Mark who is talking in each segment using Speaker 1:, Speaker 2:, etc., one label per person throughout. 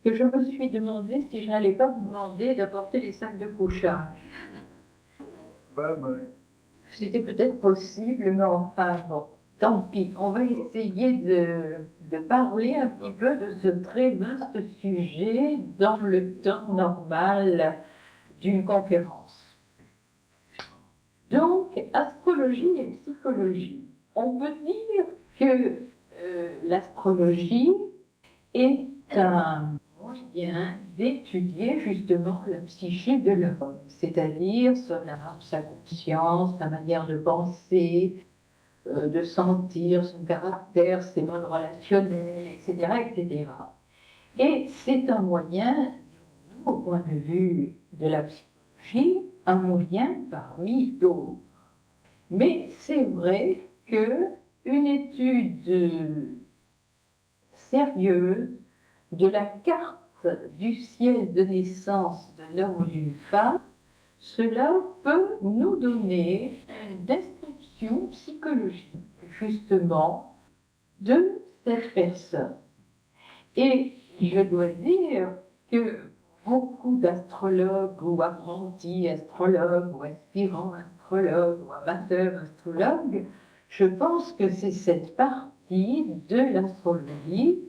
Speaker 1: que je me suis demandé si je n'allais pas vous demander d'apporter les sacs de couchage. C'était peut-être possible, mais enfin bon, tant pis. On va essayer de parler un petit peu de ce très vaste sujet dans le temps normal d'une conférence. Donc, astrologie et psychologie. On peut dire que l'astrologie est un moyen d'étudier justement la psyché de l'homme, c'est-à-dire son âme, sa conscience, sa manière de penser, de sentir, son caractère, ses modes relationnels, etc., etc. Et c'est un moyen, au point de vue de la psychologie, un moyen parmi d'autres. Mais c'est vrai qu'une étude sérieuse de la carte du ciel de naissance de l'homme ou d'une femme, cela peut nous donner une description psychologique, justement, de cette personne. Et je dois dire que beaucoup d'astrologues ou apprentis astrologues ou aspirants astrologues ou amateurs astrologues, je pense que c'est cette partie de l'astrologie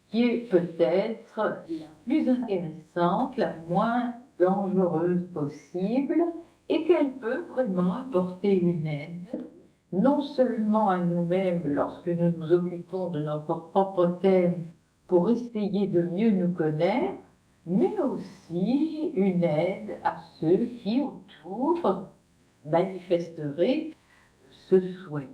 Speaker 1: qui est peut-être la plus intéressante, la moins dangereuse possible, et qu'elle peut vraiment apporter une aide, non seulement à nous-mêmes lorsque nous nous occupons de notre propre thème pour essayer de mieux nous connaître, mais aussi une aide à ceux qui autour manifesteraient ce souhait.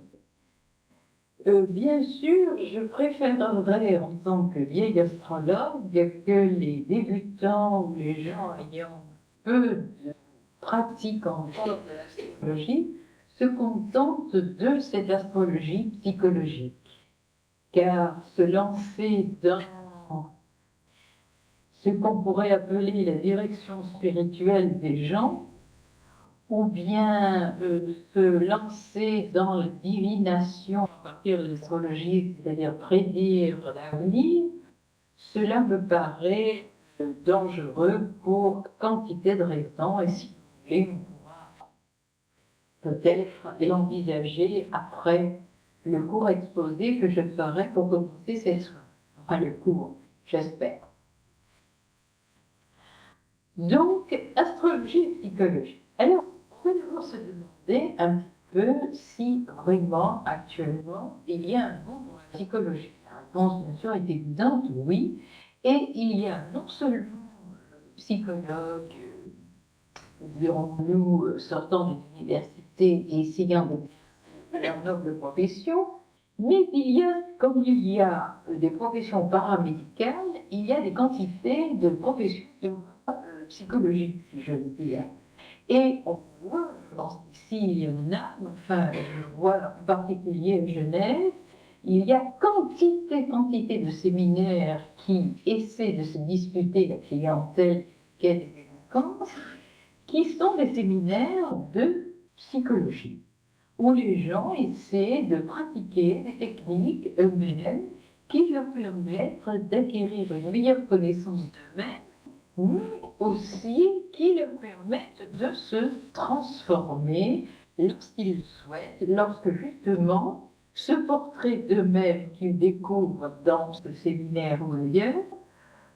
Speaker 1: Bien sûr, je préférerais en tant que vieil astrologue que les débutants ou les gens ayant peu de pratique encore de l'astrologie se contentent de cette astrologie psychologique. Car se lancer dans ce qu'on pourrait appeler la direction spirituelle des gens, ou bien se lancer dans la divination à partir de l'astrologie, c'est-à-dire prédire l'avenir, cela me paraît dangereux pour quantité de raisons, et si vous voulez, on pourra peut-être l'envisager après le cours exposé que je ferai pour commencer cette soirée. Enfin, le cours, j'espère. Donc, astrologie et psychologie. Alors, on va d'abord se demander un petit peu si vraiment, actuellement, il y a un monde dans la psychologie. La réponse, bien sûr, est évidente, oui. Et il y a non seulement psychologues, dirons-nous, sortant des universités et essayant de leur noble profession, mais il y a, comme il y a des professions paramédicales, il y a des quantités de professions psychologiques, si je veux dire. Et on voit, je pense qu'ici il y en a, enfin je vois en particulier à Genève, il y a quantité de séminaires qui essaient de se disputer la clientèle qu'est des délinquances, qui sont des séminaires de psychologie, où les gens essaient de pratiquer des techniques eux-mêmes qui leur permettent d'acquérir une meilleure connaissance d'eux-mêmes, mais aussi qui leur permettent de se transformer lorsqu'ils le souhaitent, lorsque justement ce portrait d'eux-mêmes qu'ils découvrent dans ce séminaire ou ailleurs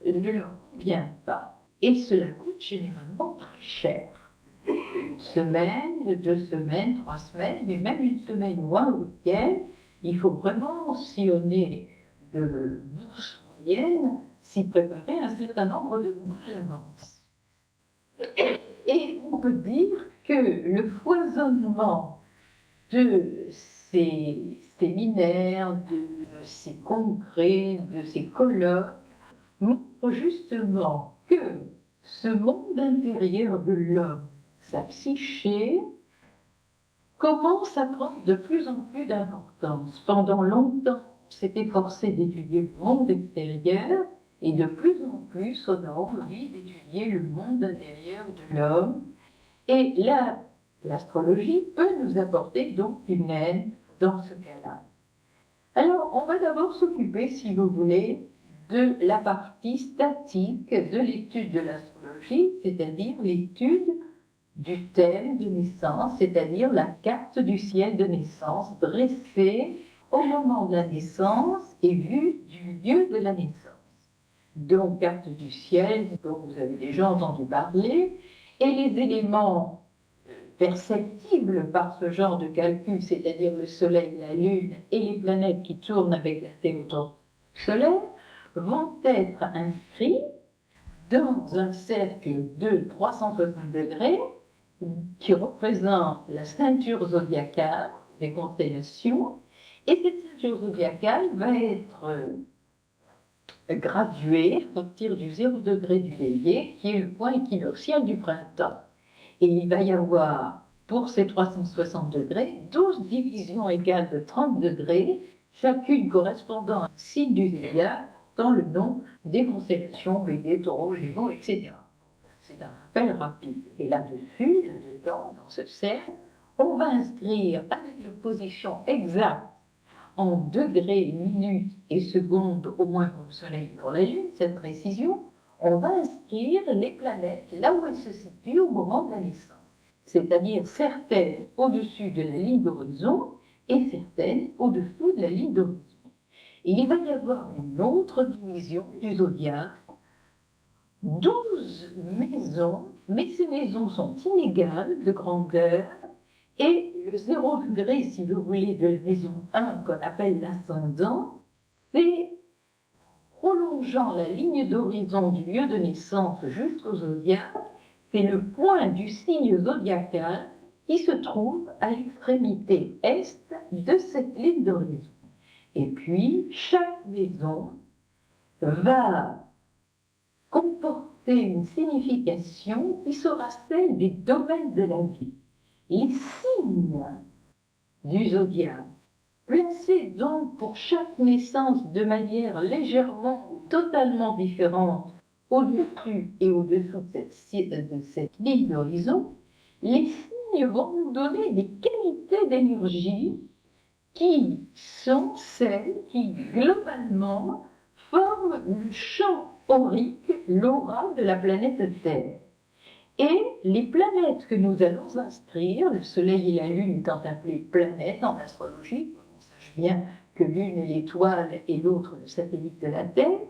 Speaker 1: ne leur convient pas. Et cela coûte généralement très cher. Une semaine, 2 semaines, 3 semaines, mais même une semaine ou un week-end, il faut vraiment sillonner de bourses moyennes, s'y préparer un certain nombre de mois à l'avance. Et on peut dire que le foisonnement de ces séminaires, de ces congrès, de ces colloques, montre justement que ce monde intérieur de l'homme, sa psyché, commence à prendre de plus en plus d'importance. Pendant longtemps, on s'est efforcé d'étudier le monde extérieur, et de plus en plus, on a envie d'étudier le monde intérieur de l'homme. Et là, l'astrologie peut nous apporter donc une aide dans ce cas-là. Alors, on va d'abord s'occuper, si vous voulez, de la partie statique de l'étude de l'astrologie, c'est-à-dire l'étude du thème de naissance, c'est-à-dire la carte du ciel de naissance dressée au moment de la naissance et vue du lieu de la naissance. Donc, carte du ciel, dont vous avez déjà entendu parler, et les éléments perceptibles par ce genre de calcul, c'est-à-dire le Soleil, la Lune et les planètes qui tournent avec la Terre autour du Soleil, vont être inscrits dans un cercle de 360 degrés qui représente la ceinture zodiacale des constellations, et cette ceinture zodiacale va être graduée à partir du 0 degré du Bélier, qui est le point équinoxial du printemps. Et il va y avoir, pour ces 360 degrés, 12 divisions égales de 30 degrés, chacune correspondant à un signe du zodiaque dans le nom des constellations, Bélier, Taureau, Gémeaux, etc. C'est un rappel rapide. Et là-dessus, là-dedans, dans ce cercle, on va inscrire avec l'opposition exacte en degrés, minutes et secondes, au moins pour le Soleil et pour la Lune, cette précision, on va inscrire les planètes là où elles se situent au moment de la naissance. C'est-à-dire certaines au-dessus de la ligne d'horizon et certaines au-dessous de la ligne d'horizon. Et il va y avoir une autre division du zodiaque, 12 maisons, mais ces maisons sont inégales de grandeur, et le 0 degré, si vous voulez, de la maison 1, qu'on appelle l'ascendant, c'est prolongeant la ligne d'horizon du lieu de naissance jusqu'au zodiaque, c'est le point du signe zodiacal qui se trouve à l'extrémité est de cette ligne d'horizon. Et puis, chaque maison va comporter une signification qui sera celle des domaines de la vie. Les signes du zodiaque, placés donc pour chaque naissance de manière légèrement ou totalement différente au-dessus et au-dessous de cette ligne d'horizon, les signes vont nous donner des qualités d'énergie qui sont celles qui, globalement, forment le champ aurique, l'aura de la planète Terre. Et les planètes que nous allons inscrire, le Soleil et la Lune étant appelées planètes en astrologie, on sache bien que l'une est l'étoile et l'autre le satellite de la Terre,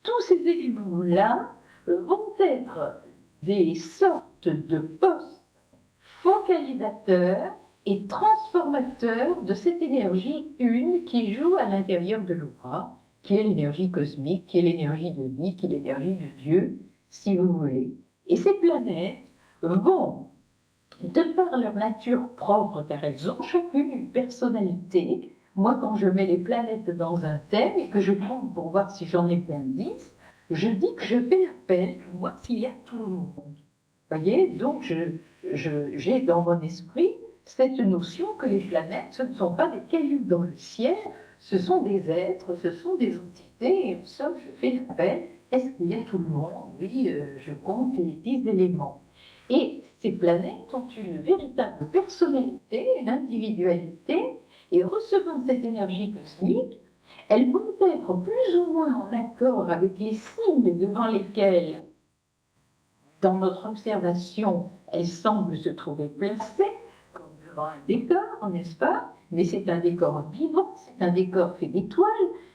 Speaker 1: tous ces éléments-là vont être des sortes de postes focalisateurs et transformateurs de cette énergie une qui joue à l'intérieur de l'aura, qui est l'énergie cosmique, qui est l'énergie de vie, qui est l'énergie de Dieu, si vous voulez. Et ces planètes vont, de par leur nature propre, car elles ont chacune une personnalité. Moi, quand je mets les planètes dans un thème et que je compte pour voir si j'en ai bien 10, je dis que je fais appel pour voir s'il y a tout le monde. Vous voyez, donc j'ai dans mon esprit cette notion que les planètes, ce ne sont pas des cailloux dans le ciel, ce sont des êtres, ce sont des entités, et en somme, je fais l'appel. Est-ce qu'il y a tout le monde? Oui, je compte les 10 éléments. Et ces planètes ont une véritable personnalité, une individualité, et recevant cette énergie cosmique, elles vont être plus ou moins en accord avec les signes devant lesquels, dans notre observation, elles semblent se trouver placées, comme devant un décor, n'est-ce pas? Mais c'est un décor vivant, c'est un décor fait d'étoiles,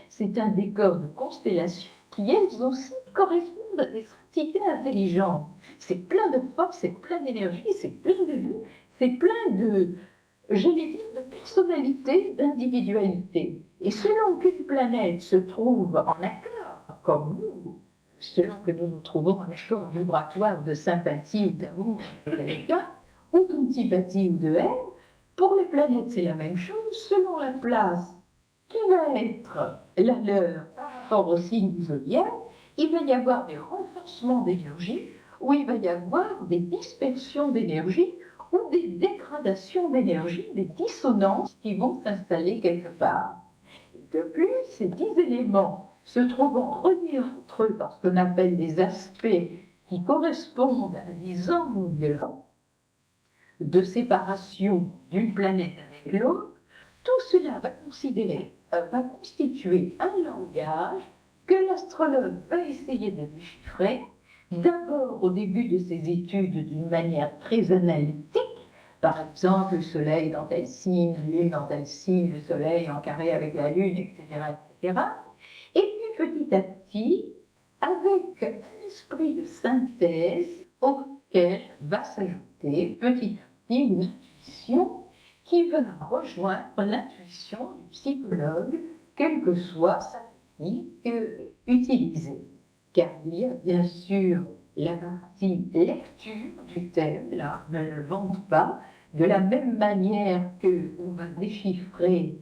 Speaker 1: c'est un décor de constellations qui, elles aussi, correspondent à des entités intelligentes. C'est plein de force, c'est plein d'énergie, c'est plein de vie, c'est plein de, j'allais dire, de personnalité, d'individualité. Et selon qu'une planète se trouve en accord, comme nous, selon que nous nous trouvons en accord vibratoire de sympathie ou d'amour de quelqu'un, ou d'antipathie ou de haine, pour les planètes c'est la même chose, selon la place qui va être la leur par rapport au signe du zodiaque, il va y avoir des renforcements d'énergie, ou il va y avoir des dispersions d'énergie, ou des dégradations d'énergie, des dissonances qui vont s'installer quelque part. De plus, ces 10 éléments se trouvant reliés entre eux par ce qu'on appelle des aspects qui correspondent à des angles de séparation d'une planète avec l'autre, tout cela va constituer un langage que l'astrologue va essayer de déchiffrer, d'abord au début de ses études d'une manière très analytique, par exemple le soleil dans tel signe, la lune dans tel signe, le soleil en carré avec la lune, etc., etc. Et puis petit à petit, avec un esprit de synthèse auquel va s'ajouter petit à petit une intuition qui va rejoindre l'intuition du psychologue, quelle que soit sa technique utilisée. Car il y a bien sûr la partie lecture du thème, là, ne le vante pas, de la même manière qu'on va déchiffrer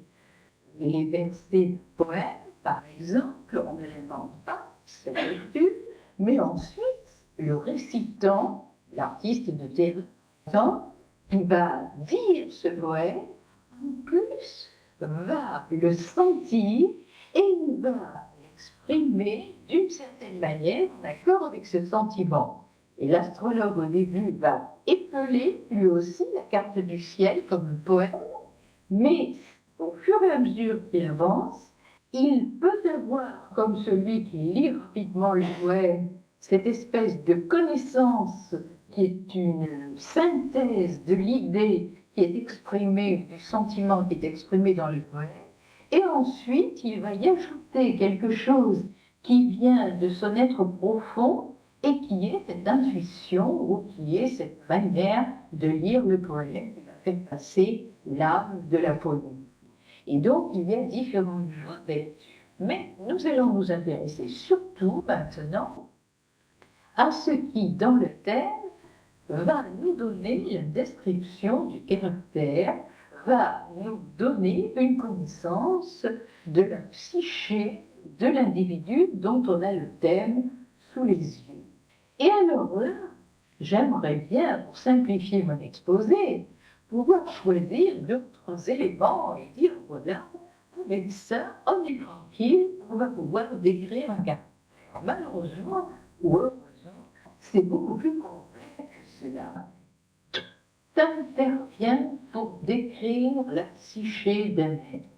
Speaker 1: les versets de poèmes, par exemple, on ne les vante pas, c'est la lecture, mais ensuite, le récitant, l'artiste de théâtre, qui va dire ce poème, en plus, va le sentir et il va l'exprimer d'une certaine manière en accord avec ce sentiment. Et l'astrologue, au début, va épeler lui aussi la carte du ciel comme un poème, mais au fur et à mesure qu'il avance, il peut avoir, comme celui qui lit rapidement le poème, cette espèce de connaissance qui est une synthèse de l'idée qui est exprimée, du sentiment qui est exprimé dans le poème, et ensuite il va y ajouter quelque chose qui vient de son être profond et qui est cette intuition ou qui est cette manière de lire le poème qui va faire passer l'âme de la poésie. Et donc il y a différentes voies de lecture. Mais nous allons nous intéresser surtout maintenant à ce qui, dans le thème, va nous donner la description du caractère, va nous donner une connaissance de la psyché de l'individu dont on a le thème sous les yeux. Et alors là, j'aimerais bien, pour simplifier mon exposé, pouvoir choisir d'autres éléments et dire, voilà, avec ça, on est tranquille, on va pouvoir décrire un caractère. Malheureusement, ou heureusement, c'est beaucoup plus complexe que cela. Tout intervient pour décrire la psyché d'un être.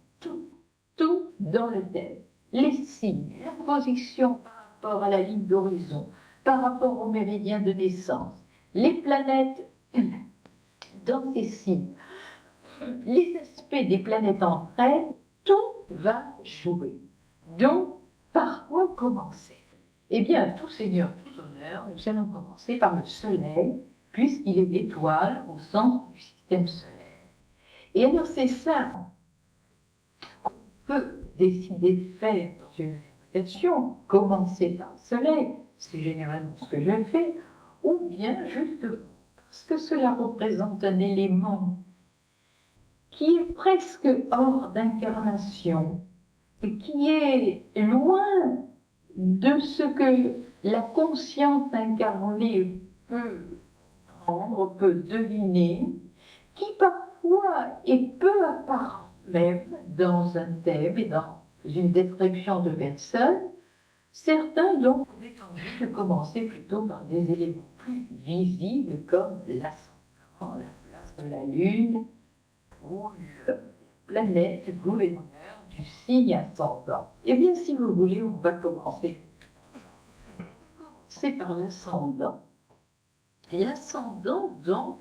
Speaker 1: Tout dans le thème. Les signes, la position par rapport à la ligne d'horizon, par rapport au méridien de naissance, les planètes dans ces signes, les aspects des planètes entre elles, tout va jouer. Donc, par quoi commencer? Eh bien, tout seigneur, tout honneur, nous allons commencer par le soleil, puisqu'il est l'étoile au centre du système solaire. Et alors, c'est ça qu'on peut décider de faire dans une interprétation, commencer par le soleil, c'est généralement ce que je fais, ou bien justement parce que cela représente un élément qui est presque hors d'incarnation et qui est loin de ce que la conscience incarnée peut prendre, peut deviner, qui parfois est peu apparent même dans un thème et dans une description de personne. Certains donc avaient envie de commencer plutôt par des éléments plus visibles comme l'ascendant, la place de la Lune, ou la planète gouverneur du signe ascendant. Eh bien, si vous voulez, on va commencer. C'est par l'ascendant. L'ascendant, donc,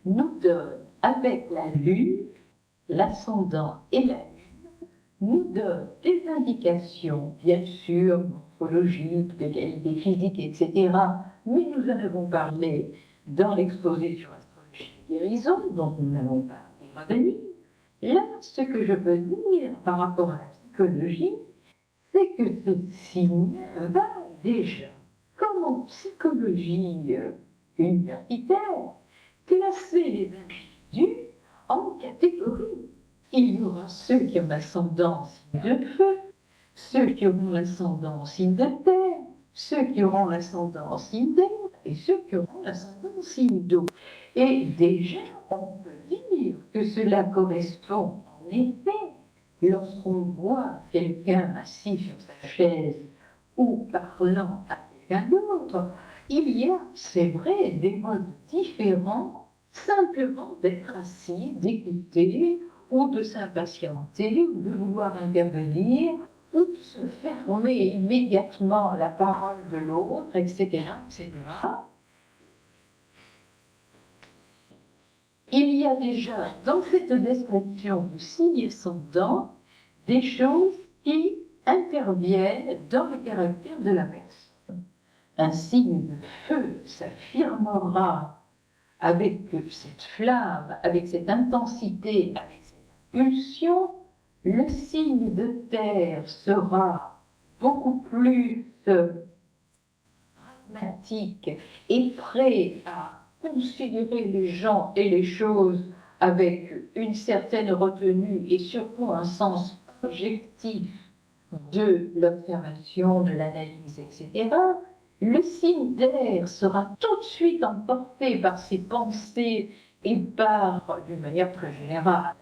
Speaker 1: nous donne, avec la Lune, l'ascendant et la Lune, nous donne des indications, bien sûr, morphologiques, de qualité physique, etc. Mais nous en avons parlé dans l'exposé sur l'astrologie de guérison, dont nous n'allons pas revenir. Là, ce que je peux dire par rapport à la psychologie, c'est que ce signe va déjà, comme en psychologie universitaire, classer les individus en catégories. Il y aura ceux qui ont l'ascendant signe de feu, ceux qui auront l'ascendant signe de terre, ceux qui auront l'ascendant signe d'air et ceux qui auront l'ascendant signe d'eau. Et déjà, on peut dire que cela correspond en effet, lorsqu'on voit quelqu'un assis sur sa chaise ou parlant à quelqu'un d'autre, il y a, c'est vrai, des modes différents, simplement d'être assis, d'écouter, ou de s'impatienter, ou de vouloir intervenir, ou de se fermer immédiatement la parole de l'autre, etc., etc. Il y a déjà dans cette description du signe ascendant des choses qui interviennent dans le caractère de la personne. Un signe de feu s'affirmera avec cette flamme, avec cette intensité, avec cette pulsion. Le signe de terre sera beaucoup plus pragmatique et prêt à considérer les gens et les choses avec une certaine retenue et surtout un sens objectif de l'observation, de l'analyse, etc. Le signe d'air sera tout de suite emporté par ses pensées et par, d'une manière très générale,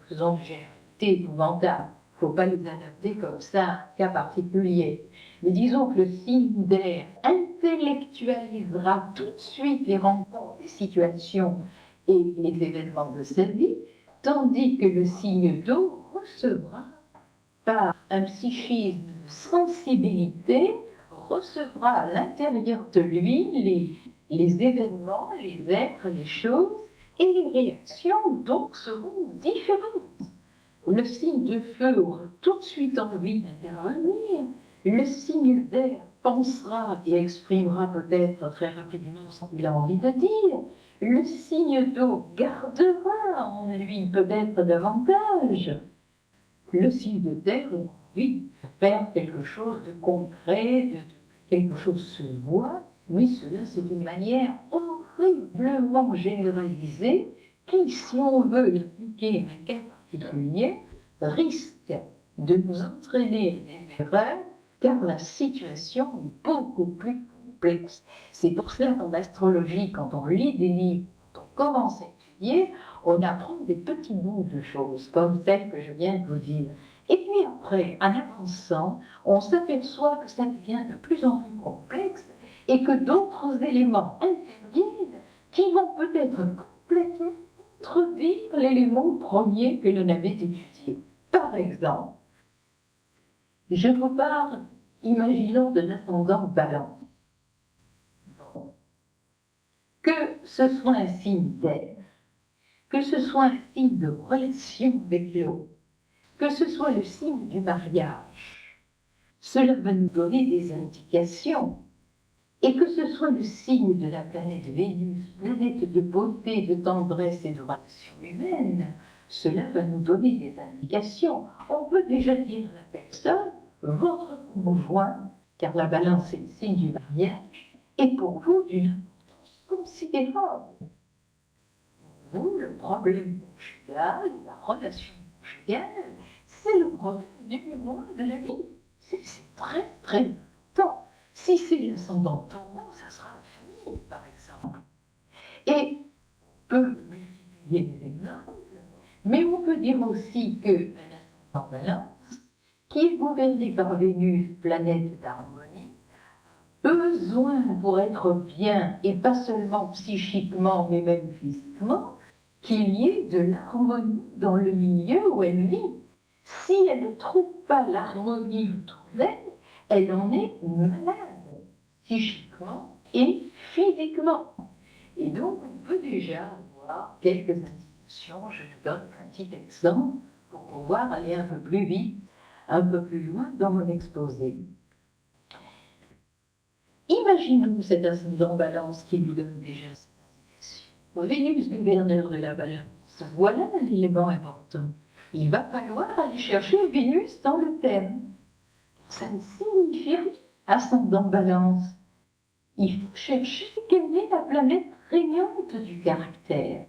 Speaker 1: faisant une généralité épouvantable. Il ne faut pas les adapter comme ça à un cas particulier. Mais disons que le signe d'air intellectualisera tout de suite les rencontres, les situations et les événements de sa vie, tandis que le signe d'eau recevra par un psychisme de sensibilité, recevra à l'intérieur de lui les événements, les êtres, les choses, et les réactions donc seront différentes. Le signe de feu aura tout de suite envie d'intervenir, le signe d'air pensera et exprimera peut-être très rapidement ce qu'il a envie de dire, le signe d'eau gardera en lui peut-être davantage. Le signe de terre a envie de faire quelque chose de concret, de quelque chose se voit. Oui, cela c'est une manière horriblement généralisée qui, si on veut l'appliquer à un cas particulier, risque de nous entraîner des erreurs, car la situation est beaucoup plus complexe. C'est pour cela qu'en astrologie, quand on lit des livres, quand on commence à étudier, on apprend des petits bouts de choses, comme celles que je viens de vous dire. Et puis après, en avançant, on s'aperçoit que ça devient de plus en plus complexe et que d'autres éléments interviennent qui vont peut-être complètement contredire l'élément premier que l'on avait étudié. Par exemple, je vous parle, imaginons de l'ascendant Balance. Que ce soit un signe d'air, que ce soit un signe de relation avec l'autre, que ce soit le signe du mariage, cela va nous donner des indications. Et que ce soit le signe de la planète Vénus, planète de beauté, de tendresse et de relation humaine, cela va nous donner des indications. On peut déjà dire à la personne, votre conjoint, car la balance est le signe du mariage, est pour vous d'une importance considérable. Vous, le problème conjugal, la relation conjugale, c'est le problème numéro 1 de la vie. C'est très, très important. Si c'est l'ascendant taureau, ça sera la famille, par exemple. Et on peut multiplier les exemples, mais on peut dire aussi que l'ascendant Balance, qui est gouverné par Vénus, planète d'harmonie, besoin pour être bien, et pas seulement psychiquement, mais même physiquement, qu'il y ait de l'harmonie dans le milieu où elle vit. Si elle ne trouve pas l'harmonie autour d'elle, elle en est malade, psychiquement et physiquement. Et donc, on peut déjà avoir quelques indications. Je vous donne un petit exemple pour pouvoir aller un peu plus vite, un peu plus loin dans mon exposé. Imaginons cet ascendant Balance qui nous donne déjà cette indication. Vénus, gouverneur de la Balance, voilà l'élément important. Il va falloir aller chercher Vénus dans le thème. Ça signifie ascendant Balance. Il faut chercher quelle est la planète régnante du caractère.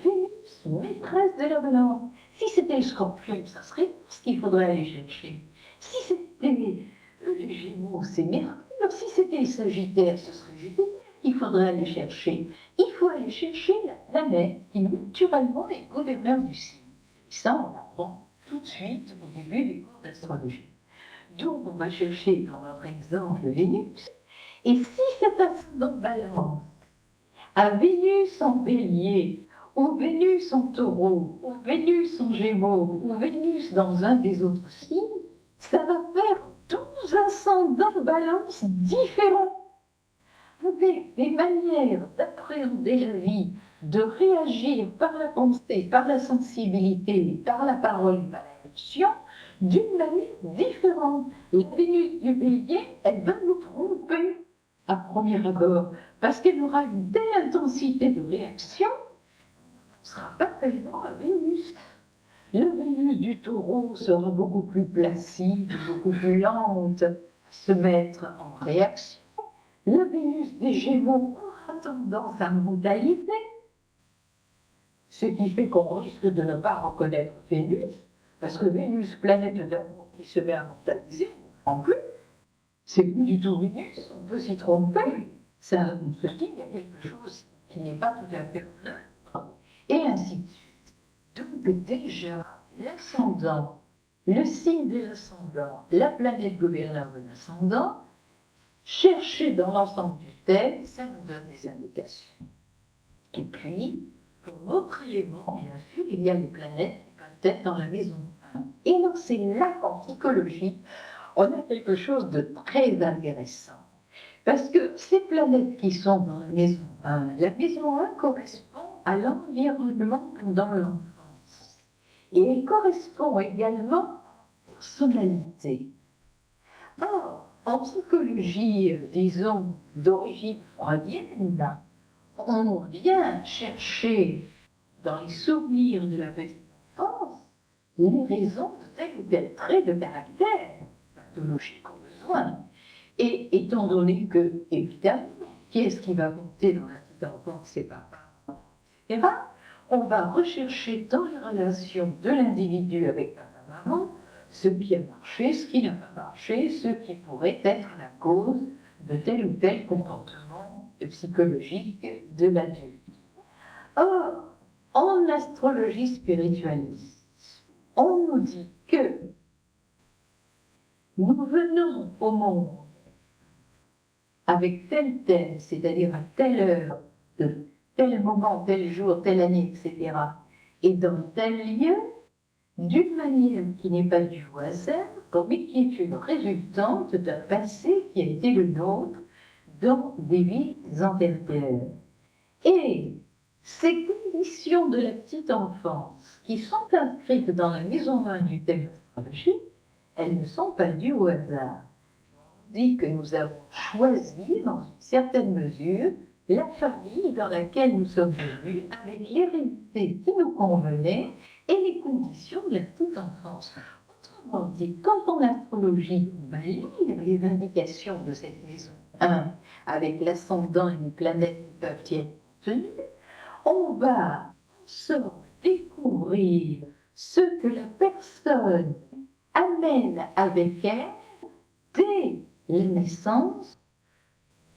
Speaker 1: Vénus, maîtresse de la Balance. Si c'était le Scorpion, ça serait ce qu'il faudrait aller chercher. Si c'était les Gémeaux, c'est Mercure. Si c'était les Sagittaires, ce serait Jupiter qu'il faudrait aller chercher. Il faut aller chercher la planète qui naturellement est gouverneur du signe. Ça, on l'apprend tout de suite au début des cours d'astrologie. Donc, on va chercher dans notre exemple Vénus. Et si cet ascendant Balance a Vénus en Bélier, ou Vénus en Taureau, ou Vénus en Gémeaux, ou Vénus dans un des autres signes, ça va faire 12 ascendants balance différents, avec des manières d'appréhender la vie, de réagir par la pensée, par la sensibilité, par la parole, par l'action, d'une manière différente. La Vénus du Bélier, elle va nous tromper à premier abord, parce qu'elle aura une telle intensité de réaction, ce ne sera pas tellement la Vénus. La Vénus du Taureau sera beaucoup plus placide, beaucoup plus lente à se mettre en réaction. La Vénus des Gémeaux aura tendance à modalité, ce qui fait qu'on risque de ne pas reconnaître Vénus, parce que Vénus, planète d'amour qui se met à mentaliser, en plus, c'est plus du tout Vénus, on peut s'y tromper. Ça nous dit qu'il y a quelque chose qui n'est pas tout à fait neutre, et ainsi de suite. Donc déjà, l'ascendant, le signe de l'ascendant, la planète gouverneur de l'ascendant, chercher dans l'ensemble du thème, ça nous donne des indications. Et puis, comme autre élément, bien sûr, il y a les planètes qui peuvent être dans la maison 1. Et donc, c'est là qu'en psychologie, on a quelque chose de très intéressant. Parce que ces planètes qui sont dans la maison 1 correspond à l'environnement pendant l'enfance. Et elle correspond également à la personnalité. Or, en psychologie, disons, d'origine freudienne, on vient chercher dans les souvenirs de la petite enfance les raisons de tel ou tel trait de caractère pathologique au besoin. Et étant donné que, évidemment, qui est-ce qui va compter dans la petite enfance, c'est papa, etc., on va rechercher dans les relations de l'individu avec papa-maman ce qui a marché, ce qui n'a pas marché, ce qui pourrait être la cause de tel ou tel comportement psychologique de l'adulte. Or, en astrologie spiritualiste, on nous dit que nous venons au monde avec tel thème, c'est-à-dire à telle heure, de tel moment, tel jour, telle année, etc., et dans tel lieu, d'une manière qui n'est pas due au hasard, mais qui est une résultante d'un passé qui a été le nôtre dans des vies antérieures. Et ces conditions de la petite enfance qui sont inscrites dans la maison 1 du thème astrologique, elles ne sont pas dues au hasard. On dit que nous avons choisi, dans une certaine mesure, la famille dans laquelle nous sommes venus, avec l'hérédité qui nous convenait et les conditions de la petite enfance. Autrement dit, quand en astrologie, on va lire les indications de cette maison 1, avec l'ascendant et les planètes qui peuvent y être contenues, on va découvrir ce que la personne amène avec elle dès la naissance,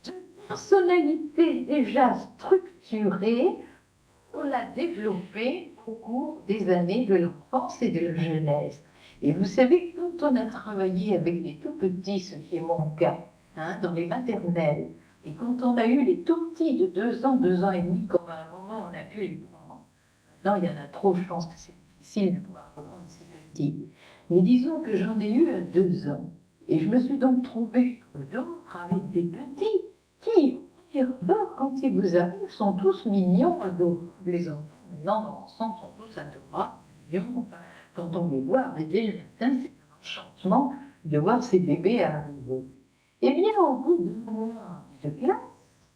Speaker 1: de personnalité déjà structurée pour la développer au cours des années de l'enfance et de la jeunesse. Et vous savez, quand on a travaillé avec les tout petits, ce qui est mon cas, dans les maternelles, et quand on a eu les tout petits de 2 ans, 2 ans et demi, comme à un moment on a pu les prendre. Non, il y en a trop, je pense que c'est difficile de pouvoir prendre ces petits. Mais disons que j'en ai eu à 2 ans. Et je me suis donc trouvée d'autres avec des petits qui, quand ils vous arrivent, sont tous mignons, adorables. Les enfants, maintenant, ensemble, sont tous adorables, mignons. Quand on les voit arriver le matin, c'est un enchantement de voir ces bébés arriver. Eh bien, au bout de mois de classe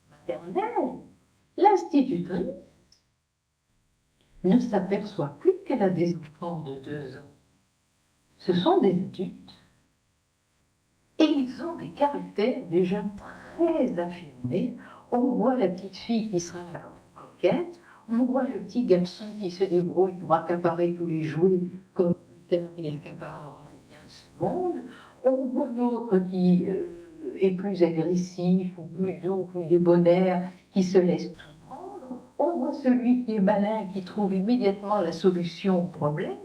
Speaker 1: maternelle, l'institutrice ne s'aperçoit plus qu'elle a des enfants de 2 ans. Ce sont des adultes. Et ils ont des caractères déjà très affirmés. On voit la petite fille qui sera coquette, on voit le petit garçon qui se débrouille pour accaparer tous les jouets comme il accapare en 15 secondes. On voit l'autre qui est plus agressif, ou plus doux, plus débonnaire, qui se laisse tout prendre. On voit celui qui est malin, qui trouve immédiatement la solution au problème.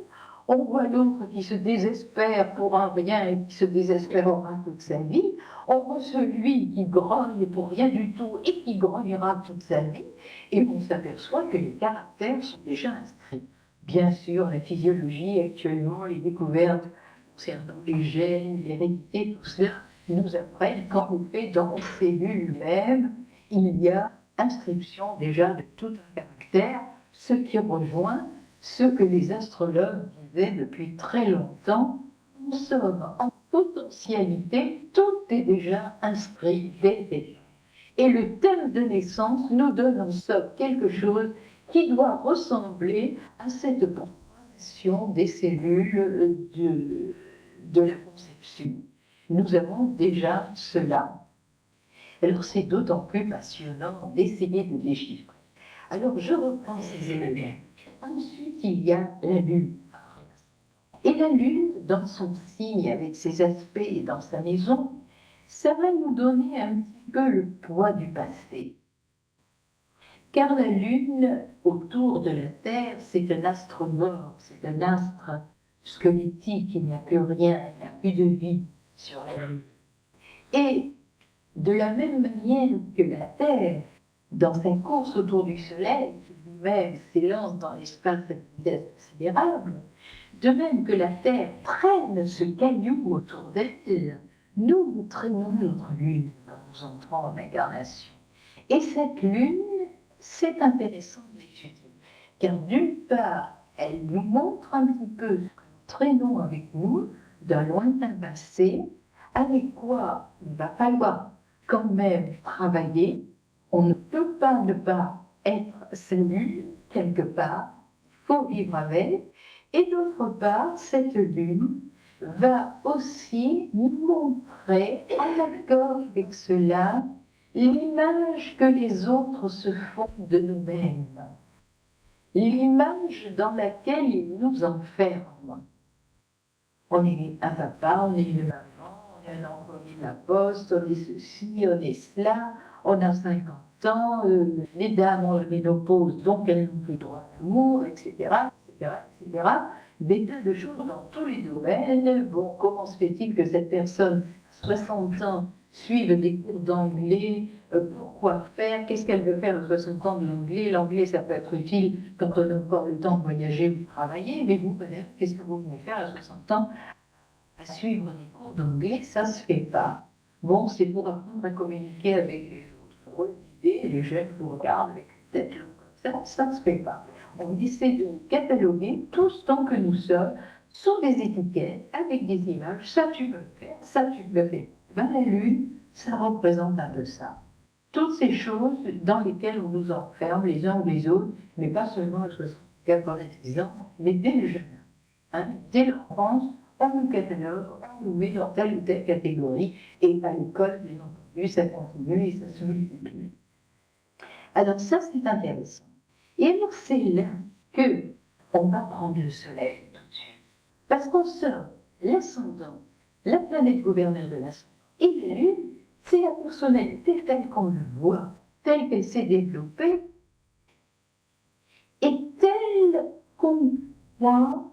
Speaker 1: On voit l'autre qui se désespère pour un rien et qui se désespérera toute sa vie. On voit celui qui grogne pour rien du tout et qui grognera toute sa vie. Et on s'aperçoit que les caractères sont déjà inscrits. Bien sûr, la physiologie, actuellement, les découvertes concernant les gènes, l'hérédité, tout cela, nous apprennent qu'en effet, dans les cellules mêmes, il y a inscription déjà de tout un caractère, ce qui rejoint ce que les astrologues disaient depuis très longtemps. Nous sommes en potentialité, tout est déjà inscrit dès le départ. Et le thème de naissance nous donne en somme quelque chose qui doit ressembler à cette programmation des cellules de la conception. Nous avons déjà cela. Alors c'est d'autant plus passionnant d'essayer de déchiffrer. Alors je reprends ces éléments. Ensuite, il y a la Lune. Et la Lune, dans son signe, avec ses aspects et dans sa maison, ça va nous donner un petit peu le poids du passé. Car la Lune, autour de la Terre, c'est un astre mort, c'est un astre squelettique, il n'y a plus rien, il n'y a plus de vie sur la Lune. Et de la même manière que la Terre, dans sa course autour du Soleil, qui lui-même s'élance dans l'espace à vitesse considérable, de même que la Terre traîne ce caillou autour d'elle, nous traînons notre Lune quand nous entrons en incarnation. Et cette Lune, c'est intéressant de l'étudier, car d'une part, elle nous montre un petit peu ce que nous traînons avec nous d'un lointain passé, avec quoi il va falloir quand même travailler. On ne peut pas ne pas être seul quelque part, il faut vivre avec. Et d'autre part, cette lune va aussi nous montrer, en accord avec cela, l'image que les autres se font de nous-mêmes, l'image dans laquelle ils nous enferment. On est un papa, on est une maman, on est un employé de la poste, on est ceci, on est cela, on a 50 ans, les dames ont la ménopause, donc elles n'ont plus droit à l'amour, etc., etc., etc. Des tas de choses dans tous les domaines. Bon, comment se fait-il que cette personne, 60 ans, suive des cours d'anglais, pourquoi faire, qu'est-ce qu'elle veut faire à 60 ans de l'anglais? L'anglais, ça peut être utile quand on a encore le temps de voyager ou de travailler, mais vous, madame, qu'est-ce que vous venez faire à 60 ans à suivre des cours d'anglais? Ça se fait pas. Bon, c'est pour apprendre à communiquer avec les autres. Pour l'idée, les jeunes vous regardent avec une tête comme ça ne se fait pas. On essaie de nous cataloguer tous tant que nous sommes sous des étiquettes, avec des images, ça tu veux faire, ça tu veux faire. Ben, la Lune, ça représente un peu ça. Toutes ces choses dans lesquelles on nous enferme les uns ou les autres, mais pas seulement à 90 ans, mais dès le jeune âge. Dès l'enfance, on nous catalogue, on nous met dans telle ou telle catégorie, et à l'école, bien entendu, ça continue et ça se multiplie. Alors ça, c'est intéressant. Et alors c'est là qu'on va prendre le soleil tout de suite. Parce qu'on sort l'ascendant, la planète gouverneur de l'ascendant, et la Lune, c'est la personnalité telle qu'on le voit, telle qu'elle s'est développée, et telle qu'on va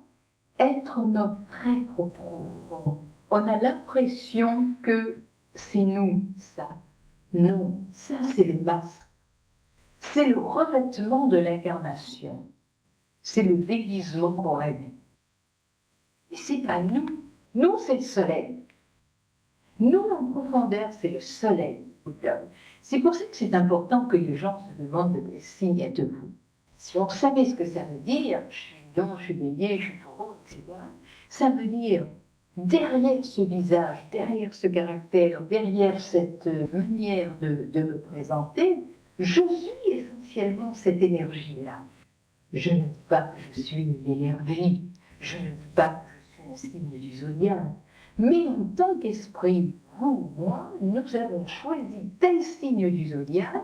Speaker 1: être notre être profond. On a l'impression que c'est nous, ça. Non, ça c'est le masque. C'est le revêtement de l'incarnation. C'est le déguisement pour la vie. Et c'est pas nous. Nous, c'est le soleil. Nous, en profondeur, c'est le soleil. C'est pour ça que c'est important que les gens se demandent quel signe êtes-vous. Si on savait ce que ça veut dire, je suis lion, je suis bélier, je suis taureau, etc., ça veut dire, derrière ce visage, derrière ce caractère, derrière cette manière de me présenter, je suis essentiellement cette énergie-là. Je ne dis pas que je suis une énergie, je ne dis pas que je suis un signe du zodiaque, mais en tant qu'esprit, vous, moi, nous avons choisi tel signe du zodiaque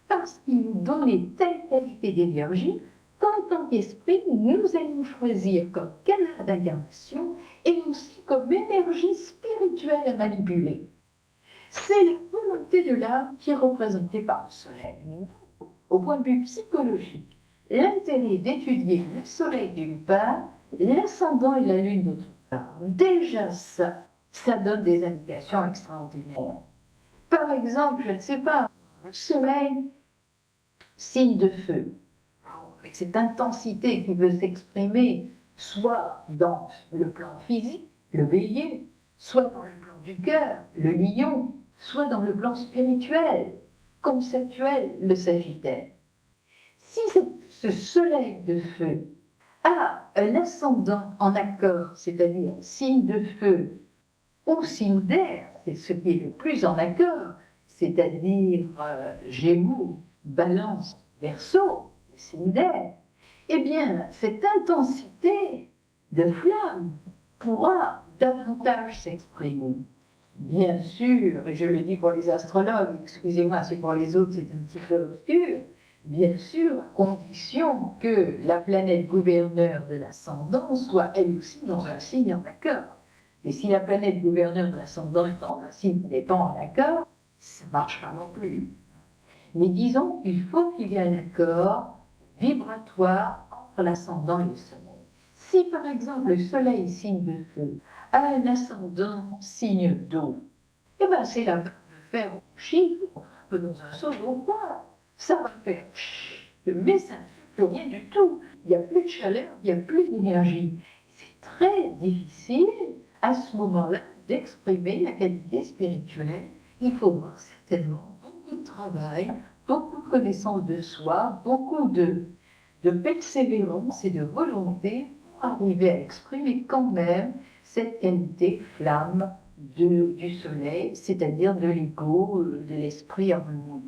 Speaker 1: parce qu'il nous donnait telle qualité d'énergie qu'en tant qu'esprit, nous allons choisir comme canal d'incarnation et aussi comme énergie spirituelle à manipuler. C'est la volonté de l'âme qui est représentée par le soleil. Au point de vue psychologique, l'intérêt d'étudier le soleil d'une part, l'ascendant et la lune d'autre part. Déjà ça donne des indications extraordinaires. Par exemple, je ne sais pas, le soleil, signe de feu, avec cette intensité qui veut s'exprimer soit dans le plan physique, le bélier, soit dans le plan du cœur, le lion, soit dans le plan spirituel, conceptuel, le sagittaire. Si ce soleil de feu a un ascendant en accord, c'est-à-dire signe de feu ou signe d'air, c'est ce qui est le plus en accord, c'est-à-dire Gémeaux, Balance, Verseau, signe d'air, eh bien, cette intensité de flamme pourra davantage s'exprimer. Bien sûr, et je le dis pour les astrologues, excusez-moi, c'est pour les autres, c'est un petit peu obscur, bien sûr, à condition que la planète gouverneur de l'ascendant soit elle aussi dans un signe en accord. Et si la planète gouverneur de l'ascendant est dans un signe qui n'est pas en accord, ça ne marchera non plus. Mais disons qu'il faut qu'il y ait un accord vibratoire entre l'ascendant et le soleil. Si par exemple le soleil, signe de feu, a un ascendant, signe d'eau, eh bien c'est la peine de faire chiffre, un peu dans un seau d'eau quoi. Ça va faire mais ça ne fait plus rien du tout. Il n'y a plus de chaleur, il n'y a plus d'énergie. C'est très difficile à ce moment-là d'exprimer la qualité spirituelle. Il faut voir certainement beaucoup de travail, beaucoup de connaissance de soi, beaucoup de persévérance et de volonté pour arriver à exprimer quand même cette qualité flamme du soleil, c'est-à-dire de l'ego, de l'esprit harmonieux.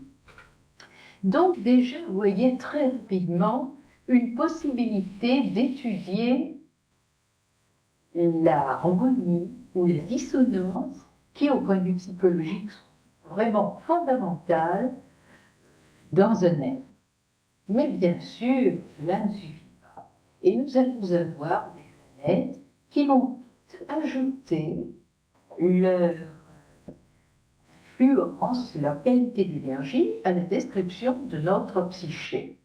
Speaker 1: Donc déjà, vous voyez très rapidement une possibilité d'étudier la harmonie ou la dissonance qui, au point de vue psychologique, sont vraiment fondamentales dans un être. Mais bien sûr, cela ne suffit pas. Et nous allons avoir des planètes qui vont ajouter leur influence, leur qualité d'énergie à la description de notre psyché.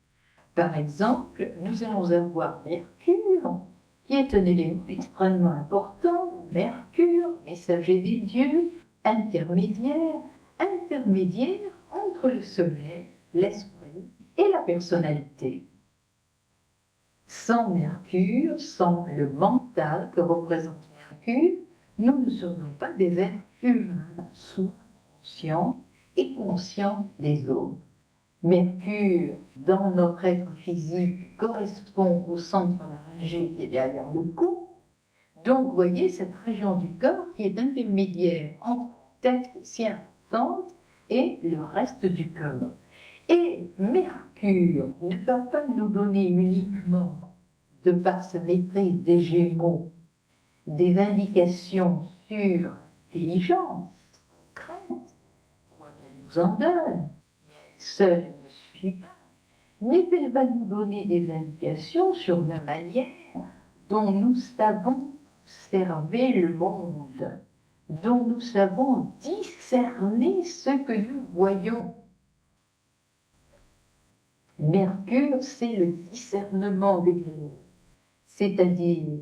Speaker 1: Par exemple, nous allons avoir Mercure, qui est un élément extrêmement important. Mercure, messager des dieux, intermédiaire entre le soleil, l'esprit et la personnalité. Sans Mercure, sans le mental que représente Mercure, nous ne serions pas des êtres humains, conscients et conscients des autres. Mercure, dans notre être physique, correspond au centre laryngé qui est derrière le cou. Donc, vous voyez cette région du corps qui est intermédiaire entre la tête si importante et le reste du corps. Et Mercure ne va pas nous donner uniquement, de par sa maîtrise des Gémeaux, des indications sur l'intelligence concrète, qu'elle nous en donne, seule ne suffit pas, mais elle va nous donner des indications sur la manière dont nous savons observer le monde, dont nous savons discerner ce que nous voyons. Mercure, c'est le discernement des mondes, c'est-à-dire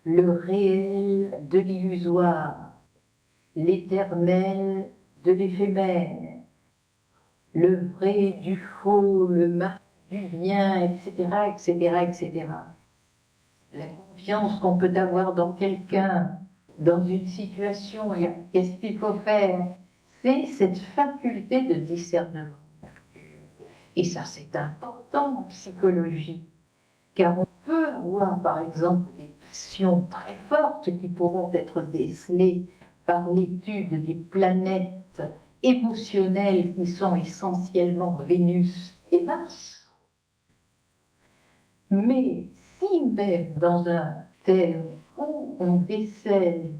Speaker 1: le réel de l'illusoire, l'éternel de l'éphémère, le vrai du faux, le mal du bien, etc., etc., etc. La confiance qu'on peut avoir dans quelqu'un, dans une situation, et qu'est-ce qu'il faut faire, c'est cette faculté de discernement. Et ça, c'est important en psychologie, car on peut avoir, par exemple, des passions très fortes qui pourront être décelées par l'étude des planètes émotionnelles qui sont essentiellement Vénus et Mars. Mais si même dans un thème où on décèle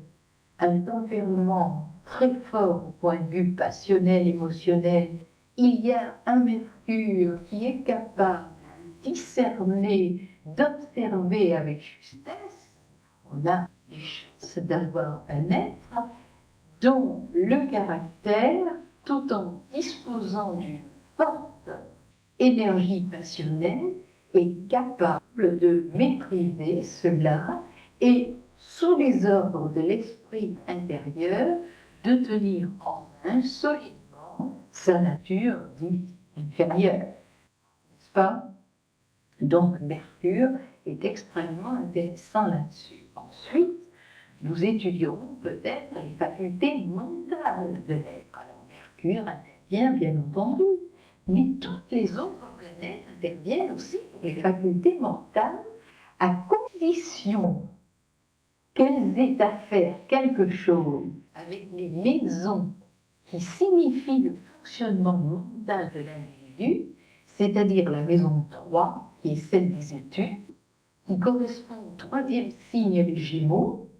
Speaker 1: un tempérament très fort au point de vue passionnel, émotionnel, il y a un Mercure qui est capable de discerner, d'observer avec justesse, on a des chances d'avoir un être dont le caractère, tout en disposant d'une forte énergie passionnelle, est capable de maîtriser cela et, sous les ordres de l'esprit intérieur, de tenir en main solidement sa nature dite inférieure. N'est-ce pas? Donc Mercure est extrêmement intéressant là-dessus. Ensuite, nous étudierons peut-être les facultés mentales de l'être. Alors Mercure intervient bien entendu, mais toutes les autres planètes interviennent aussi pour les facultés mentales, à condition qu'elles aient à faire quelque chose avec les maisons qui signifient le fonctionnement mental de l'individu, c'est-à-dire la maison 3, qui est celle des études, qui correspond au troisième signe, les Gémeaux,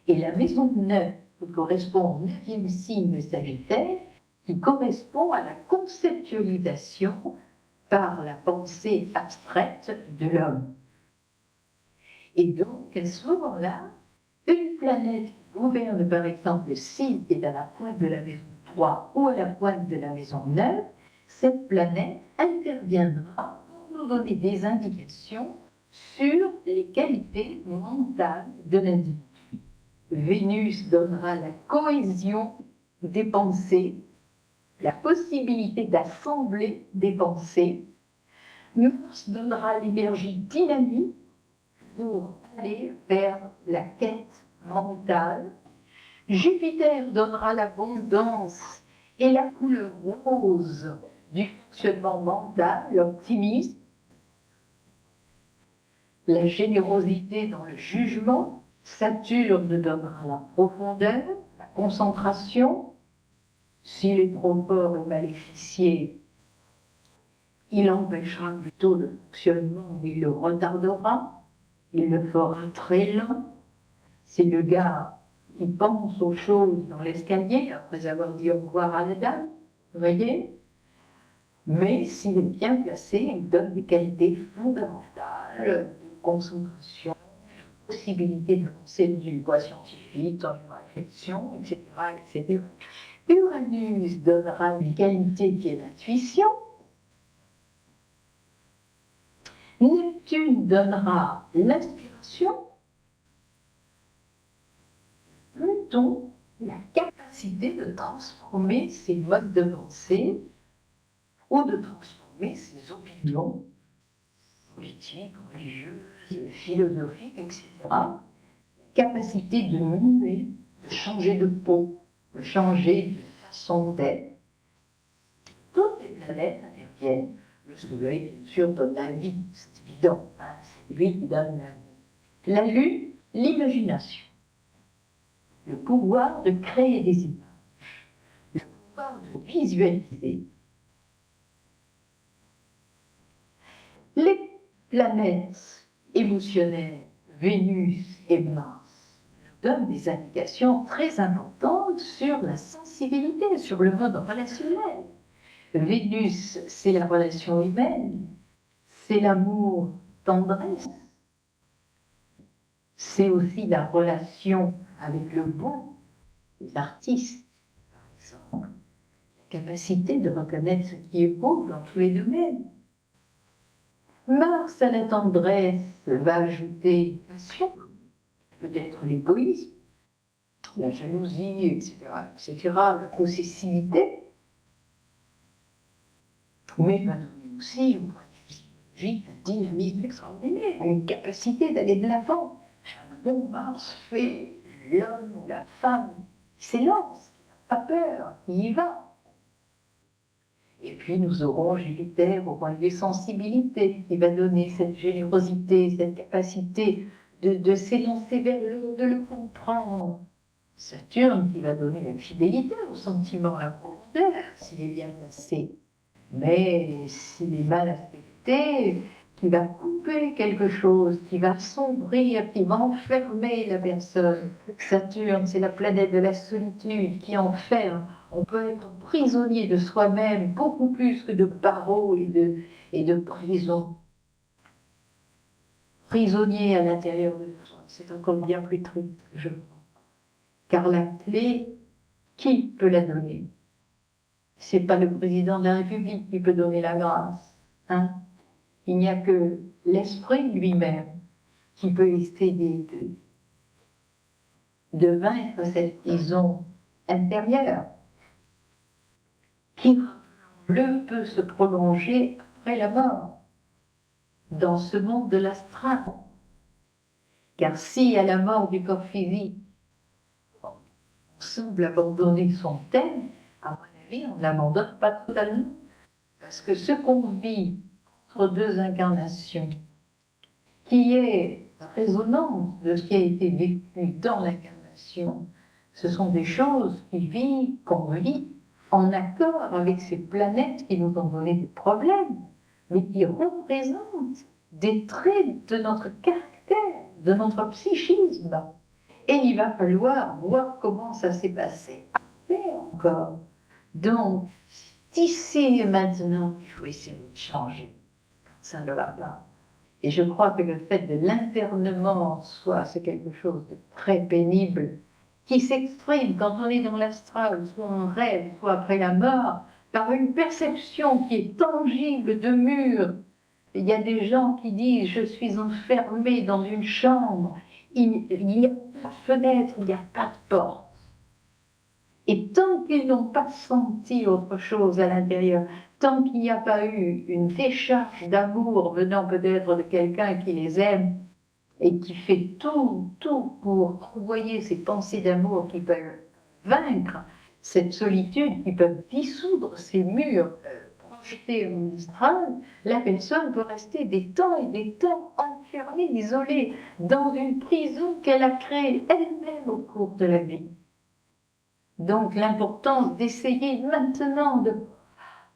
Speaker 1: et la maison 9, qui correspond au neuvième signe, le Sagittaire, qui correspond à la conceptualisation par la pensée abstraite de l'homme. Et donc, à ce moment-là, une planète qui gouverne par exemple le signe qui est à la pointe de la maison 3 ou à la pointe de la maison 9, cette planète interviendra pour nous donner des indications sur les qualités mentales de l'individu. Vénus donnera la cohésion des pensées, la possibilité d'assembler des pensées. Mars donnera l'énergie dynamique pour aller vers la quête mentale. Jupiter donnera l'abondance et la couleur rose du fonctionnement mental, l'optimisme, la générosité dans le jugement. Saturne donnera la profondeur, la concentration. S'il est trop fort et maléficié, il empêchera plutôt le fonctionnement, il le retardera, il le fera très lent. C'est le gars qui pense aux choses dans l'escalier après avoir dit au revoir à la dame, vous voyez. Mais s'il est bien placé, il donne des qualités fondamentales de concentration, possibilité de lancer du voie scientifique, dans une réflexion, etc., etc. Uranus donnera une qualité qui est l'intuition. Neptune donnera l'inspiration. Pluton, la capacité de transformer ses modes de pensée ou de transformer ses opinions politiques, religieuses, philosophiques, etc. Capacité de muer, de changer de peau, de changer de façon d'être. Toutes les planètes interviennent. Le Soleil, bien sûr, donne la vie, c'est évident, hein, c'est lui qui donne la vie. La Lune, l'imagination. Le pouvoir de créer des images, le pouvoir de visualiser. Les planètes émotionnelles, Vénus et Mars, nous donnent des indications très importantes sur la sensibilité, sur le mode relationnel. Vénus, c'est la relation humaine, c'est l'amour, tendresse, c'est aussi la relation avec le beau, les artistes, par exemple, la capacité de reconnaître ce qui est beau dans tous les domaines. Mars à la tendresse va ajouter une passion, peut-être l'égoïsme, la jalousie, etc., etc., la possessivité, mais va donner aussi une vie, un dynamisme extraordinaire, une capacité d'aller de l'avant. Bon, Mars fait l'homme ou la femme qui s'élance, qui n'a pas peur, qui y va. Et puis nous aurons Jupiter au point de vue sensibilité, qui va donner cette générosité, cette capacité de s'élancer vers l'autre, de le comprendre. Saturne qui va donner la fidélité au sentiment, la profondeur, s'il est bien placé. Mais s'il est mal affecté, qui va couper quelque chose, qui va assombrir, qui va enfermer la personne. Saturne, c'est la planète de la solitude qui enferme. On peut être prisonnier de soi-même beaucoup plus que de barreaux et de prison. Prisonnier à l'intérieur de soi, c'est encore bien plus triste, je crois. Car la clé, qui peut la donner? C'est pas le président de la République qui peut donner la grâce, hein? Il n'y a que l'esprit lui-même qui peut essayer de vaincre cette prison intérieure qui, le peut se prolonger après la mort dans ce monde de l'astral. Car si à la mort du corps physique, on semble abandonner son thème, à mon avis, on ne l'abandonne pas totalement. Parce que ce qu'on vit entre deux incarnations, qui est la résonance de ce qui a été vécu dans l'incarnation, ce sont des choses qu'on vit en accord avec ces planètes qui nous ont donné des problèmes, mais qui représentent des traits de notre caractère, de notre psychisme. Et il va falloir voir comment ça s'est passé après encore. Donc, ici et maintenant, il faut essayer de changer. Ça ne va pas. Et je crois que le fait de l'internement en soi, c'est quelque chose de très pénible, qui s'exprime quand on est dans l'astral, soit en rêve, soit après la mort, par une perception qui est tangible de murs. Il y a des gens qui disent « je suis enfermé dans une chambre, il n'y a pas de fenêtre, il n'y a pas de porte ». Et tant qu'ils n'ont pas senti autre chose à l'intérieur, tant qu'il n'y a pas eu une décharge d'amour venant peut-être de quelqu'un qui les aime et qui fait tout pour envoyer ces pensées d'amour qui peuvent vaincre cette solitude, qui peuvent dissoudre ces murs projetés en astral, la personne peut rester des temps et des temps enfermée, isolée, dans une prison qu'elle a créée elle-même au cours de la vie. Donc l'importance d'essayer maintenant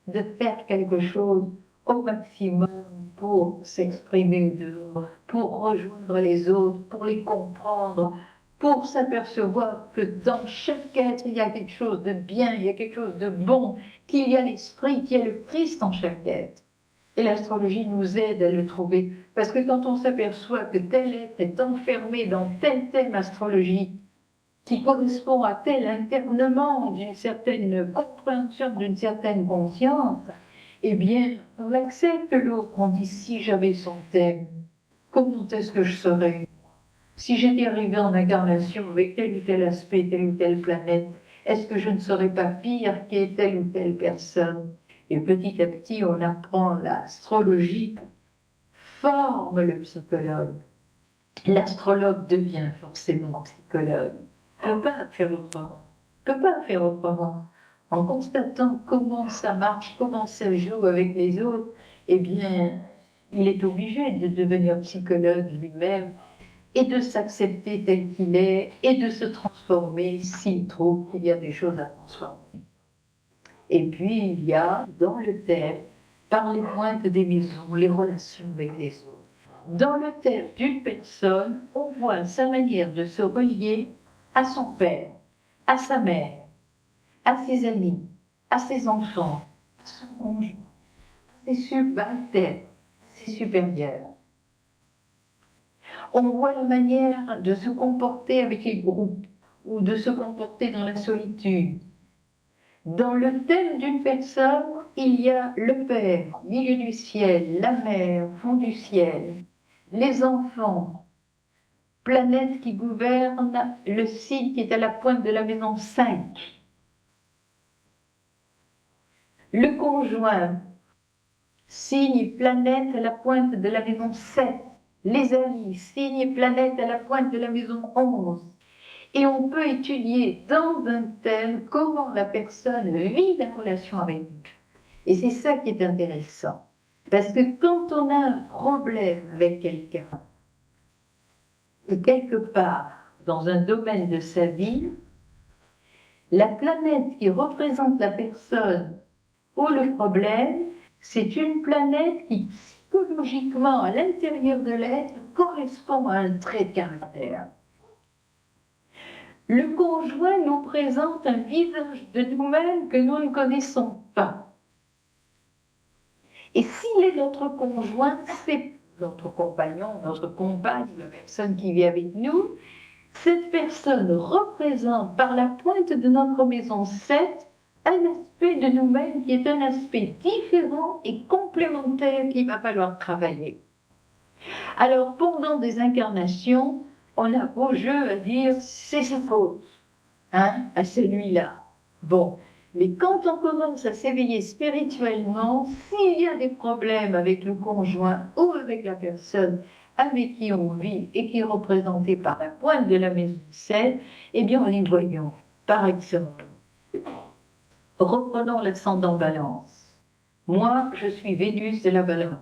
Speaker 1: de faire quelque chose au maximum pour s'exprimer dehors, pour rejoindre les autres, pour les comprendre, pour s'apercevoir que dans chaque être, il y a quelque chose de bien, il y a quelque chose de bon, qu'il y a l'esprit, qu'il y a le Christ en chaque être. Et l'astrologie nous aide à le trouver. Parce que quand on s'aperçoit que tel être est enfermé dans tel thème astrologique, qui correspond à tel internement d'une certaine compréhension, d'une certaine conscience, eh bien, on accepte l'autre. On dit, si j'avais son thème, comment est-ce que je serais? Si j'étais arrivé en incarnation avec tel ou tel aspect, telle ou telle planète, est-ce que je ne serais pas pire qu'est telle ou telle personne? Et petit à petit, on apprend l'astrologie, forme le psychologue. L'astrologue devient forcément psychologue. On ne peut pas faire autrement. On ne peut pas faire autrement. En constatant comment ça marche, comment ça joue avec les autres, eh bien, il est obligé de devenir psychologue lui-même et de s'accepter tel qu'il est et de se transformer s'il trouve qu'il y a des choses à transformer. Et puis, il y a, dans le thème, par les pointes des maisons, les relations avec les autres. Dans le thème d'une personne, on voit sa manière de se relier à son père, à sa mère, à ses amis, à ses enfants, à son conjoint, à ses subalternes, à ses supérieurs. On voit la manière de se comporter avec les groupes ou de se comporter dans la solitude. Dans le thème d'une personne, il y a le père, milieu du ciel, la mère, fond du ciel, les enfants, planète qui gouverne le signe qui est à la pointe de la maison 5. Le conjoint, signe et planète à la pointe de la maison 7. Les amis, signe et planète à la pointe de la maison 11. Et on peut étudier dans un thème comment la personne vit la relation avec nous. Et c'est ça qui est intéressant. Parce que quand on a un problème avec quelqu'un, et quelque part dans un domaine de sa vie, la planète qui représente la personne ou le problème, c'est une planète qui, psychologiquement, à l'intérieur de l'être, correspond à un trait de caractère. Le conjoint nous présente un visage de nous-mêmes que nous ne connaissons pas. Et s'il est notre conjoint, c'est notre compagnon, notre compagne, la personne qui vit avec nous, cette personne représente par la pointe de notre maison 7 un aspect de nous-mêmes qui est un aspect différent et complémentaire qu'il va falloir travailler. Alors, pendant des incarnations, on a beau jeu à dire c'est sa faute, hein, à celui-là. Bon, mais quand on commence à s'éveiller spirituellement, s'il y a des problèmes avec le conjoint ou avec la personne avec qui on vit et qui est représenté par la pointe de la maison 7, eh bien, nous voyons, par exemple, reprenons l'ascendant Balance. Moi, je suis Vénus de la Balance.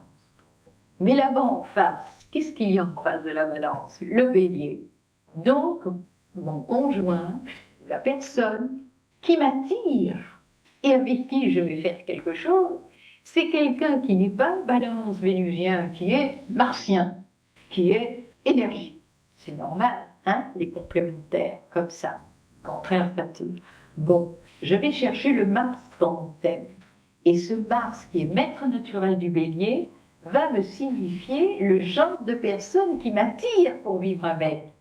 Speaker 1: Mais là-bas en face, qu'est-ce qu'il y a en face de la Balance? Le Bélier. Donc, mon conjoint, la personne qui m'attire et avec qui je vais faire quelque chose, c'est quelqu'un qui n'est pas Balance vénusien, qui est martien, qui est énergie. C'est normal, hein, les complémentaires, comme ça, contraire fatigue. Bon, je vais chercher le Mars dans mon thème. Et ce Mars, qui est maître naturel du Bélier, va me signifier le genre de personne qui m'attire pour vivre avec.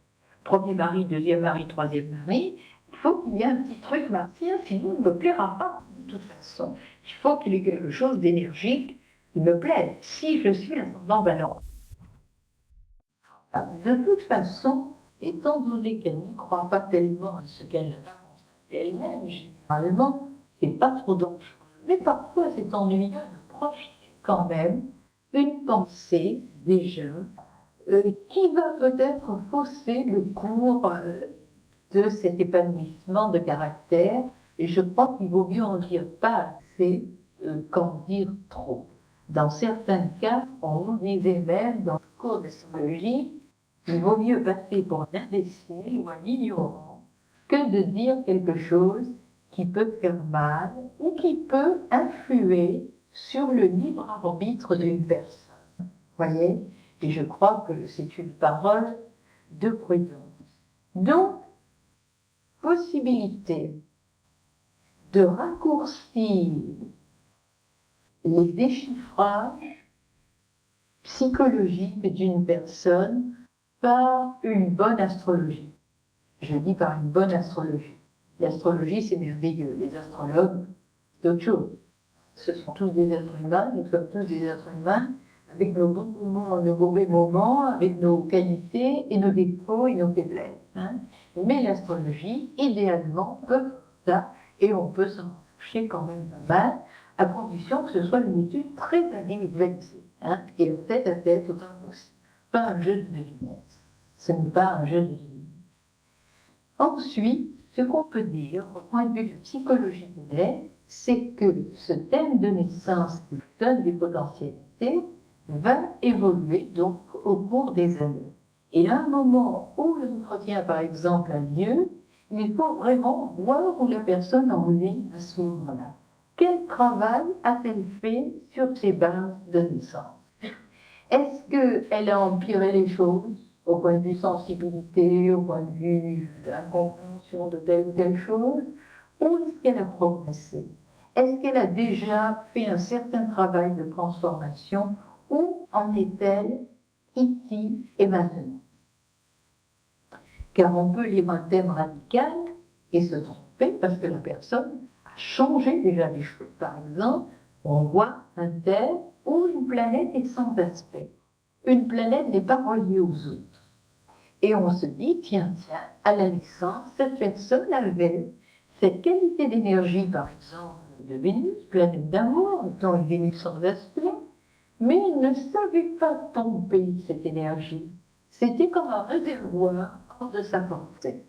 Speaker 1: Premier mari, deuxième mari, troisième mari, il faut qu'il y ait un petit truc martien, sinon il ne me plaira pas, de toute façon. Il faut qu'il y ait quelque chose d'énergique qui me plaise, si je suis ascendant Balance. De toute façon, étant donné qu'elle ne croit pas tellement à ce qu'elle pense elle-même, généralement, c'est pas trop dangereux. Mais parfois, c'est ennuyeux de projeter quand même une pensée, déjà, qui va peut-être fausser le cours de cet épanouissement de caractère. Et je crois qu'il vaut mieux en dire pas assez qu'en dire trop. Dans certains cas, on vous disait même dans le cours d'astrologie, il vaut mieux passer pour un imbécile ou un ignorant que de dire quelque chose qui peut faire mal ou qui peut influer sur le libre arbitre d'une personne. Voyez? Et je crois que c'est une parole de prudence. Donc, possibilité de raccourcir les déchiffrages psychologiques d'une personne par une bonne astrologie. Je dis par une bonne astrologie. L'astrologie, c'est merveilleux. Les astrologues, c'est autre chose. Ce sont tous des êtres humains, nous sommes tous des êtres humains, avec nos bons moments, nos mauvais moments, avec nos qualités et nos défauts et nos faiblesses. Hein. Mais l'astrologie, idéalement, peut faire ça, et on peut s'en toucher quand même pas mal, à condition que ce soit une étude très individualisée, hein, et tête à tête autant que possible. Pas un jeu de devinette. Ce n'est pas un jeu de devinette. Ensuite, ce qu'on peut dire, au point de vue de psychologie de l'air, c'est que ce thème de naissance qui donne des potentialités va évoluer donc au cours des années. Et à un moment où l'entretien, par exemple, a lieu, il faut vraiment voir où la personne en est à ce moment-là. Quel travail a-t-elle fait sur ses bases de naissance? Est-ce qu'elle a empiré les choses au point de vue sensibilité, au point de vue incompréhension de telle ou telle chose, ou est-ce qu'elle a progressé? Est-ce qu'elle a déjà fait un certain travail de transformation? Où en est-elle ici et maintenant? Car on peut lire un thème radical et se tromper parce que la personne a changé déjà les choses. Par exemple, on voit un thème où une planète est sans aspect. Une planète n'est pas reliée aux autres. Et on se dit, tiens, à la naissance, cette personne avait cette qualité d'énergie, par exemple, de Vénus, planète d'amour, étant une Vénus sans aspect, mais elle ne savait pas pomper cette énergie. C'était comme un réservoir hors de sa portée.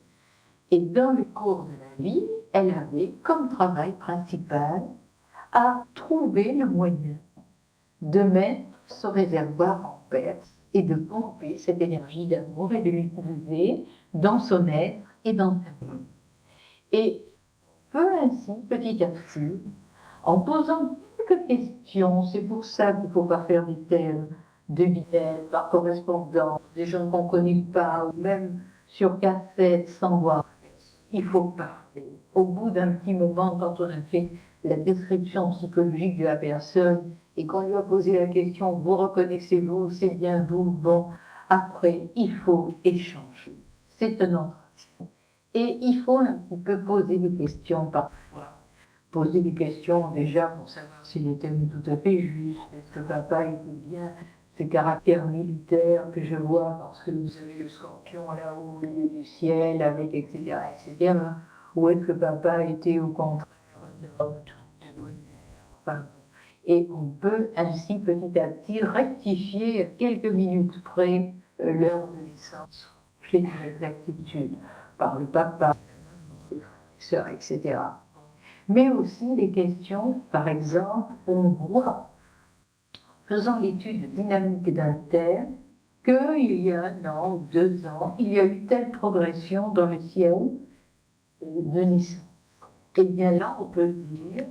Speaker 1: Et dans le cours de la vie, elle avait comme travail principal à trouver le moyen de mettre ce réservoir en perce et de pomper cette énergie d'amour et de l'utiliser dans son être et dans sa vie. Et peu ainsi, petit à petit, en posant quelques questions, c'est pour ça qu'il ne faut pas faire des thèmes de vitesse, par correspondance, des gens qu'on ne connaît pas, ou même sur cassette sans voir. Il faut parler. Au bout d'un petit moment, quand on a fait la description psychologique de la personne et qu'on lui a posé la question, vous reconnaissez-vous, c'est bien vous, bon, après, il faut échanger. C'est un entretien. Et il faut un petit peu poser des questions parfois. Poser des questions déjà pour savoir si les thèmes sont tout à fait justes. Est-ce que papa était bien ce caractère militaire que je vois parce que vous avez le scorpion là-haut au milieu du ciel avec etc. etc. Ou est-ce que papa était au contraire de bonheur? Enfin, Et on peut ainsi petit à petit rectifier à quelques minutes près l'heure de naissance, chez une exactitude, par le papa, les frères et sœurs, etc. Mais aussi des questions, par exemple, on voit, faisant l'étude dynamique d'un terme, qu'il y a 1 an ou 2 ans, il y a eu telle progression dans le ciel de naissance. Et bien là, on peut dire,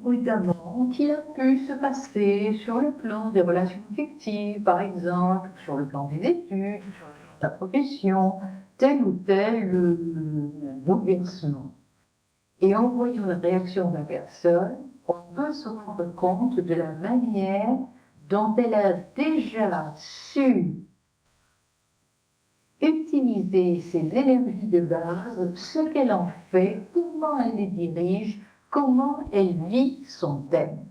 Speaker 1: notamment, qu'il a pu se passer sur le plan des relations affectives, par exemple, sur le plan des études, sur le plan de la profession, tel ou tel bouleversement. Et en voyant la réaction de la personne, on peut se rendre compte de la manière dont elle a déjà su utiliser ses énergies de base, ce qu'elle en fait, comment elle les dirige, comment elle vit son thème.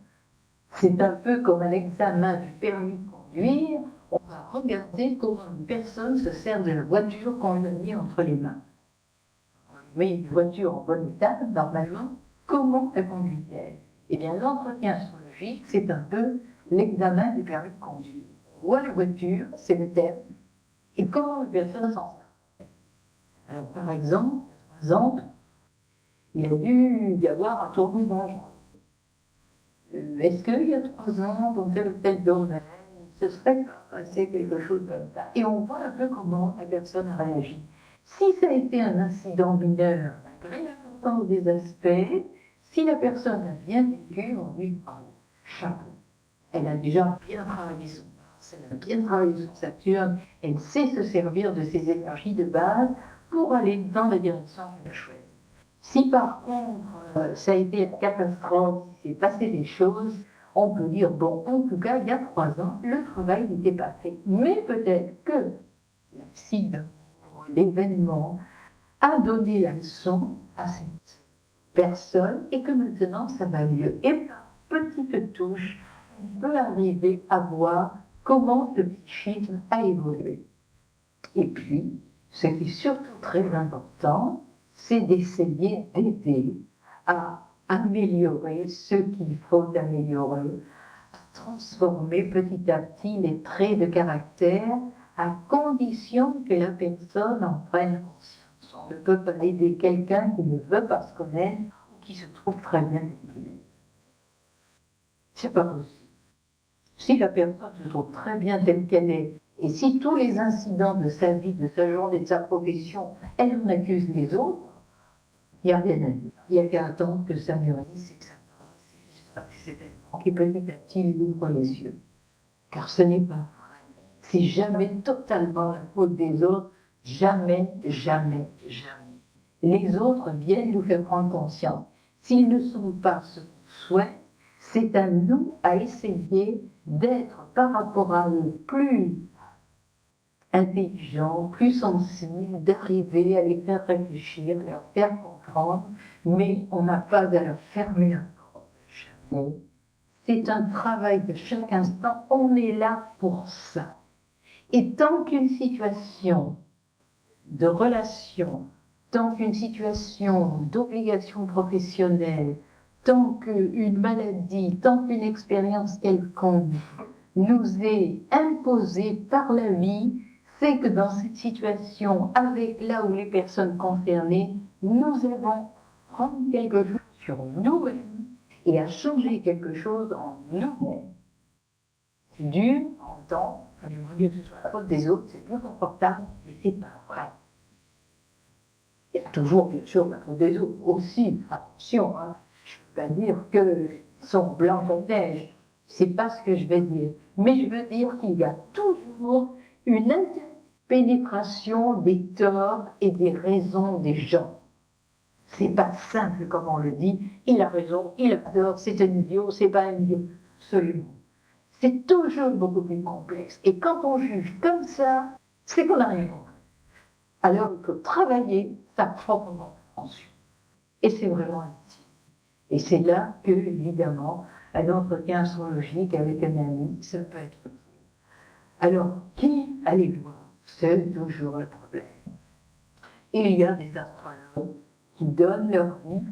Speaker 1: C'est un peu comme un examen du permis de conduire, on va regarder comment une personne se sert de la voiture qu'on lui a mis entre les mains. On met une voiture en bon état, normalement, comment elle conduit-elle? Eh bien, l'entretien astrologique, c'est un peu l'examen du permis de conduire. On voit la voiture, c'est le thème, et comment la personne s'en sert. Alors, par exemple, il a dû y avoir un tournoi dangereux. Est-ce qu'il y a 3 ans, dans tel ou tel domaine, ce serait passé quelque chose comme ça? Et on voit un peu comment la personne a réagi. Si ça a été un incident mineur, malgré l'importance des aspects, si la personne a bien vécu, on lui parle chapeau. Elle a déjà bien travaillé son Mars, elle a bien travaillé son Saturne, elle sait se servir de ses énergies de base pour aller dans la direction qu'elle choisit. Si par contre, ça a été une catastrophe, s'il s'est passé des choses, on peut dire, bon, en tout cas, il y a 3 ans, le travail n'était pas fait. Mais peut-être que l'accident, l'événement, a donné la leçon à cette personne et que maintenant, ça va mieux. Et par petite touche, on peut arriver à voir comment ce psychisme a évolué. Et puis, ce qui est surtout très important, c'est d'essayer d'aider à améliorer ce qu'il faut améliorer, à transformer petit à petit les traits de caractère, à condition que la personne en prenne conscience. On ne peut pas aider quelqu'un qui ne veut pas se connaître ou qui se trouve très bien défini. C'est pas possible. Si la personne se trouve très bien telle qu'elle est, et si tous les incidents de sa vie, de sa journée, de sa profession, elle en accuse les autres, il n'y a rien à dire. Il n'y a qu'à attendre que ça mûrisse et que ça passe. C'est tellement qui petit à petit lui ouvre les yeux. Car ce n'est pas vrai. C'est jamais totalement la faute des autres. Jamais, jamais, jamais. Les autres viennent nous faire prendre conscience. S'ils ne sont pas ce qu'on souhaite, c'est à nous à essayer d'être par rapport à eux plus intelligents, plus sensibles, d'arriver à les faire réfléchir, à leur faire comprendre, mais on n'a pas à leur fermer la porte. C'est un travail de chaque instant, on est là pour ça. Et tant qu'une situation de relation, tant qu'une situation d'obligation professionnelle, tant qu'une maladie, tant qu'une expérience quelconque nous est imposée par la vie, c'est que dans cette situation, avec là où les personnes concernées, nous avons prendre quelque chose sur nous-mêmes et à changer quelque chose en nous-mêmes. C'est dur, en temps, mieux que ce soit la faute des autres, c'est plus confortable, mais c'est pas vrai. Il y a toujours, bien sûr, la faute des autres aussi. Attention, hein. Je ne veux pas dire qu'ils sont blancs comme neige. C'est pas ce que je vais dire. Mais je veux dire qu'il y a toujours une interpénétration des torts et des raisons des gens. C'est pas simple comme on le dit. Il a raison, il a tort, c'est un idiot, c'est pas un idiot. Absolument. C'est toujours beaucoup plus complexe. Et quand on juge comme ça, c'est qu'on n'a rien compris. Alors il faut travailler sa propre compréhension. Et c'est vraiment utile. Et c'est là que, évidemment, un entretien astrologique avec un ami, ça peut être utile. Alors, qui allez voir? C'est toujours le problème. Il y a des astrologues qui donnent leur vie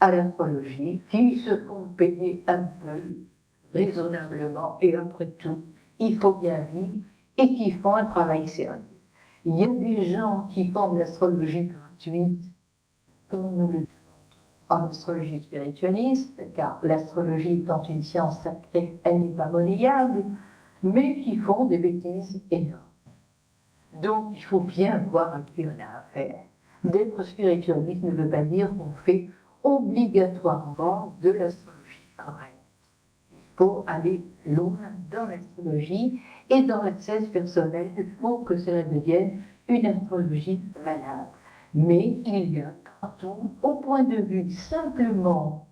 Speaker 1: à l'astrologie, qui se font payer un peu raisonnablement, et après tout, il faut bien vivre, et qui font un travail sérieux. Il y a des gens qui font de l'astrologie gratuite, comme nous le disons en astrologie spiritualiste, car l'astrologie étant une science sacrée, elle n'est pas monnayable, mais qui font des bêtises énormes. Donc il faut bien voir à qui on a affaire. D'être spiritualiste ne veut pas dire qu'on fait obligatoirement de l'astrologie correcte. Il faut aller loin dans l'astrologie et dans l'accès personnel pour que cela devienne une astrologie valable. Mais il y a partout, au point de vue simplement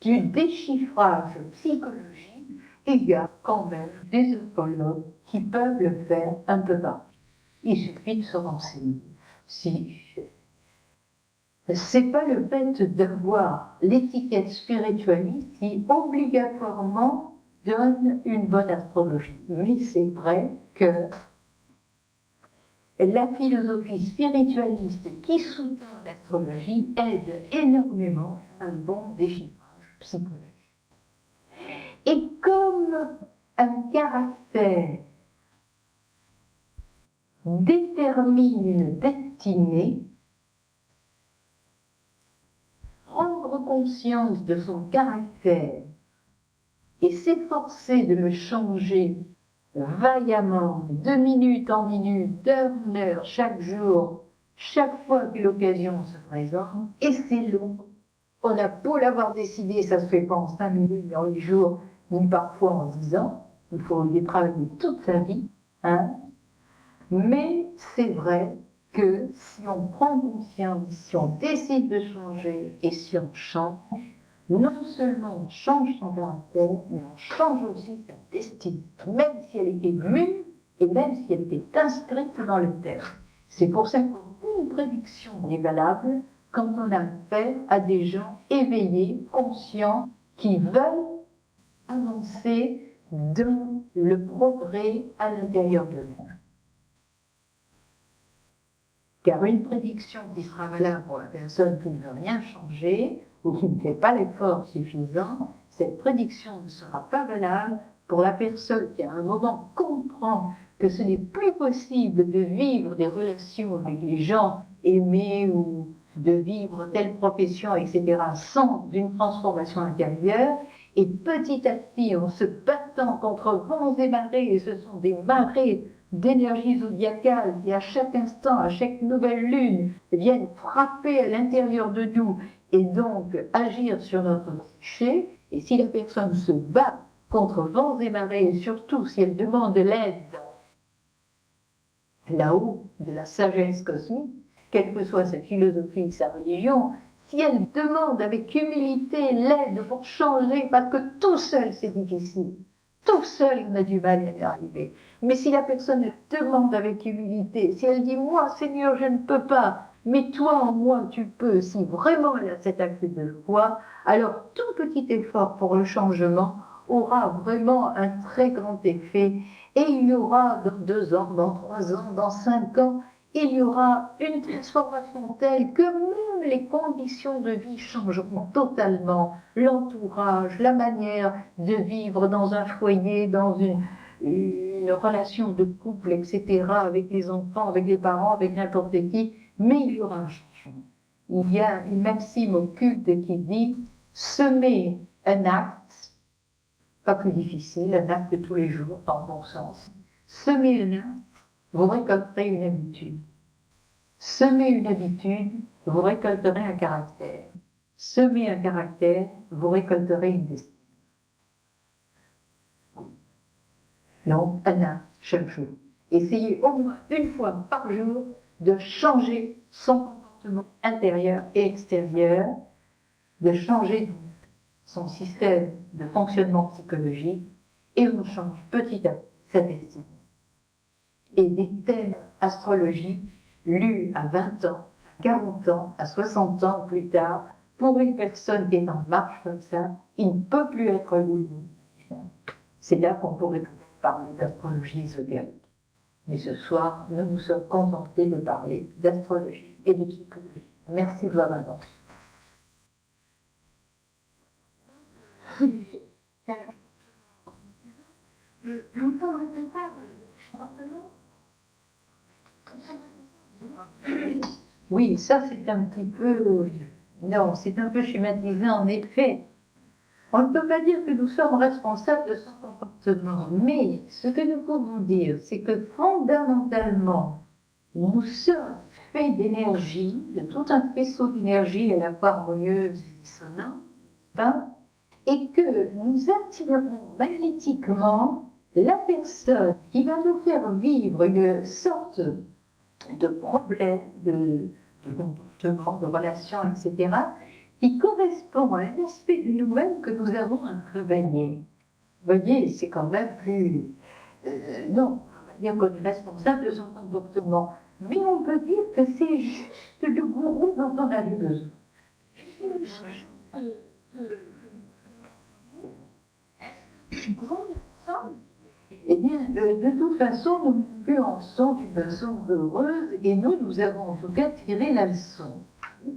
Speaker 1: du déchiffrage psychologique, il y a quand même des astrologues qui peuvent le faire un peu partout. Il suffit de se renseigner. Si c'est pas le fait d'avoir l'étiquette spiritualiste qui obligatoirement donne une bonne astrologie. Mais c'est vrai que la philosophie spiritualiste qui soutient l'astrologie aide énormément à un bon déchiffrage psychologique. Et comme un caractère détermine une destinée, prendre conscience de son caractère et s'efforcer de le changer vaillamment, de minute en minute, d'heure en heure, chaque jour, chaque fois que l'occasion se présente, et c'est long. On a beau l'avoir décidé, ça se fait pas en 5 minutes, ni en 8 jours, ni parfois en 10 ans. Il faut y travailler toute sa vie, hein. Mais c'est vrai que si on prend conscience, si on décide de changer et si on change, non seulement on change son caractère, mais on change aussi sa destinée, même si elle était mue et même si elle était inscrite dans le texte. C'est pour ça qu'aucune prédiction n'est valable quand on a affaire à des gens éveillés, conscients, qui veulent avancer dans le progrès à l'intérieur d'eux-mêmes. Car une prédiction qui sera valable pour la personne qui ne veut rien changer ou qui ne fait pas l'effort suffisant, cette prédiction ne sera pas valable pour la personne qui à un moment comprend que ce n'est plus possible de vivre des relations avec les gens aimés ou de vivre telle profession, etc., sans une transformation intérieure. Et petit à petit, en se battant contre vents et marées, et ce sont des marées d'énergie zodiacale qui, à chaque instant, à chaque nouvelle lune, viennent frapper à l'intérieur de nous et donc agir sur notre psyché. Et si la personne se bat contre vents et marées, et surtout si elle demande l'aide là-haut de la sagesse cosmique, quelle que soit sa philosophie, sa religion, si elle demande avec humilité l'aide pour changer, parce que tout seul c'est difficile, tout seul on a du mal à y arriver. Mais si la personne demande avec humilité, si elle dit « moi Seigneur je ne peux pas », mais toi en moi tu peux, si vraiment elle a cet acte de foi, alors tout petit effort pour le changement aura vraiment un très grand effet. Et il y aura dans 2 ans, dans 3 ans, dans 5 ans, il y aura une transformation telle que même les conditions de vie changeront totalement. L'entourage, la manière de vivre dans un foyer, dans une relation de couple, etc., avec les enfants, avec les parents, avec n'importe qui, mais il y aura un changement. Il y a une maxime occulte qui dit « semer un acte », pas plus difficile, un acte de tous les jours, dans le bon sens. Semer un acte, vous récolterez une habitude. Semer une habitude, vous récolterez un caractère. Semer un caractère, vous récolterez une destinée. Donc, un acte chaque jour. Essayez au moins une fois par jour de changer son comportement intérieur et extérieur, de changer son système de fonctionnement psychologique, et on change petit à petit sa destinée. Et des thèmes astrologiques lus à 20 ans, à 40 ans, à 60 ans plus tard, pour une personne qui est en marche comme ça, il ne peut plus être lu. C'est là qu'on pourrait parler d'astrologie ésotérique. Mais ce soir, nous nous sommes contentés de parler d'astrologie et de psychologie. Merci de votre attention. Oui, ça c'est un petit peu, non, c'est un peu schématisé en effet. On ne peut pas dire que nous sommes responsables de son comportement, mais ce que nous pouvons dire, c'est que fondamentalement, nous sommes faits d'énergie, de tout un faisceau d'énergie à la fois harmonieuse et dissonante, hein, et que nous attirons magnétiquement la personne qui va nous faire vivre une sorte de problème, de comportement, de relation, etc., qui correspond à un aspect de nous-mêmes que nous avons à travailler. Vous voyez, c'est quand même plus... non, on va dire qu'on est responsable de son comportement, mais on peut dire que c'est juste le gourou dont on a besoin. Eh bien, de toute façon, nous influençons d'une façon heureuse et nous avons en tout cas tiré la leçon.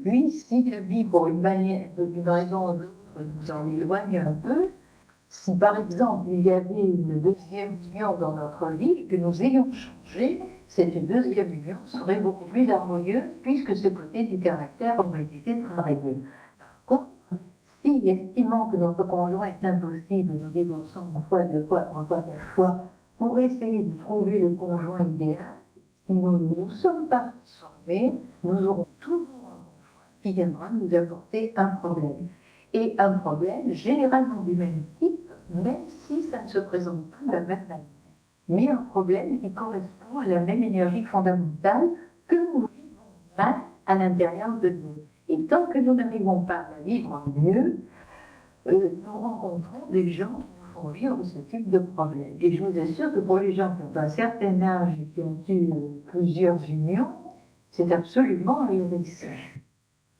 Speaker 1: Puis, si la vie, pour une raison ou l'autre, nous en éloigne un peu, si par exemple il y avait une deuxième union dans notre vie, que nous ayons changé, cette deuxième union serait beaucoup plus harmonieuse puisque ce côté du caractère aurait été travaillé. Par contre, si estimant que notre conjoint est impossible, nous divorçons une fois, deux fois, trois fois, quatre fois, pour essayer de trouver le conjoint idéal, si nous ne nous sommes pas transformés, nous aurons toujours un conjoint qui viendra nous apporter un problème. Et un problème généralement du même type, même si ça ne se présente pas de la même manière. Mais un problème qui correspond à la même énergie fondamentale que nous vivons mal à l'intérieur de nous. Et tant que nous n'arrivons pas à la vivre mieux, nous rencontrons des gens qui nous font vivre ce type de problème. Et je vous assure que pour les gens qui ont un certain âge et qui ont eu plusieurs unions, c'est absolument ahurissant.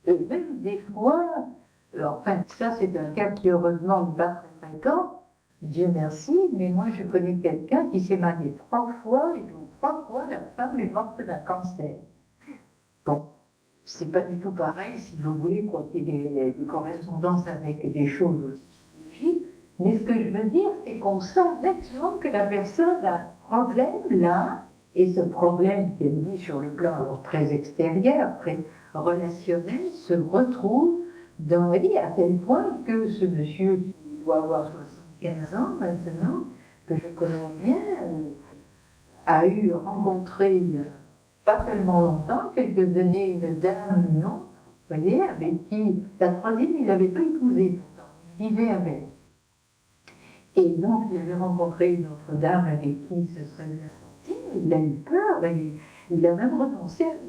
Speaker 1: Même des fois, enfin, ça c'est un cas qui heureusement n'est pas très fréquent, Dieu merci, mais moi je connais quelqu'un qui s'est marié 3 fois, et donc 3 fois la femme est morte d'un cancer. Bon, c'est pas du tout pareil, si vous voulez, quoi qu'il y ait des correspondances avec des choses aussi, mais ce que je veux dire, c'est qu'on sent nettement que la personne a un problème là, et ce problème qui est mis sur le plan alors, très extérieur, très relationnel, se retrouve dans la vie à tel point que ce monsieur qui doit avoir 75 ans maintenant, que je connais bien, a rencontré pas tellement longtemps, quelques années, une dame, non, vous voyez, avec qui, la troisième, il n'avait pas épousé, il vivait avec. Et donc, il avait rencontré une autre dame avec qui ce serait bien sorti, il a eu peur, et il a même renoncé à vivre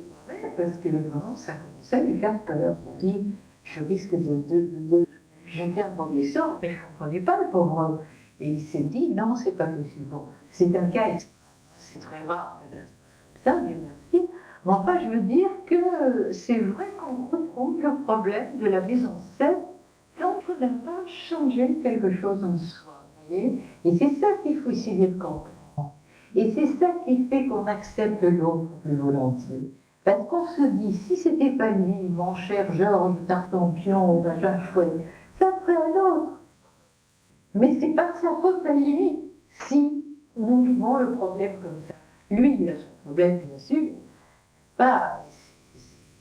Speaker 1: parce que vraiment, ça commençait à lui faire peur. Il dit, je risque de jeter un mauvais sort, mais je ne comprenais pas le pauvre homme. Et il s'est dit, non, c'est pas possible. Bon, c'est un cas extrême, c'est très rare. Ça, Dieu merci. Mais enfin, je veux dire que c'est vrai qu'on retrouve le problème de la mise en scène quand on n'a pas changé quelque chose en soi. Vous voyez, et c'est ça qu'il faut essayer de comprendre. Et c'est ça qui fait qu'on accepte l'autre plus volontiers. Parce qu'on se dit, si c'était pas lui, mon cher Georges Tartampion, machin chouette, ça serait un autre. Mais c'est pas de sa faute à lui, si nous vivons le problème comme ça. Lui, il a son problème, bien sûr, pas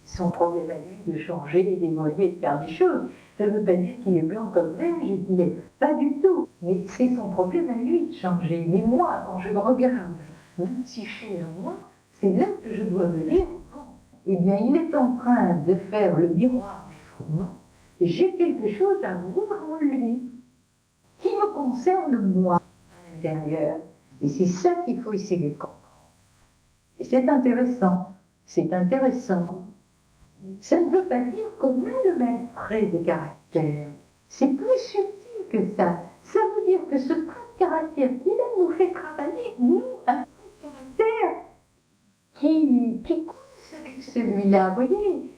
Speaker 1: son problème à lui de changer, d'évoluer, de faire des choses. Ça ne veut pas dire qu'il est blanc comme neige et qu'il est pas du tout. Mais c'est son problème à lui de changer. Mais moi, quand je me regarde, même si chez moi, c'est là que je dois me dire, bon, eh bien, il est en train de faire le miroir des fondements. J'ai quelque chose à voir en lui qui me concerne moi à l'intérieur. Et c'est ça qu'il faut essayer de comprendre. Et c'est intéressant. C'est intéressant. Ça ne veut pas dire qu'on a le même trait de caractère. C'est plus subtil que ça. Ça veut dire que ce trait de caractère qui là nous fait travailler, nous, un trait de caractère qui coûte avec celui-là. Vous voyez,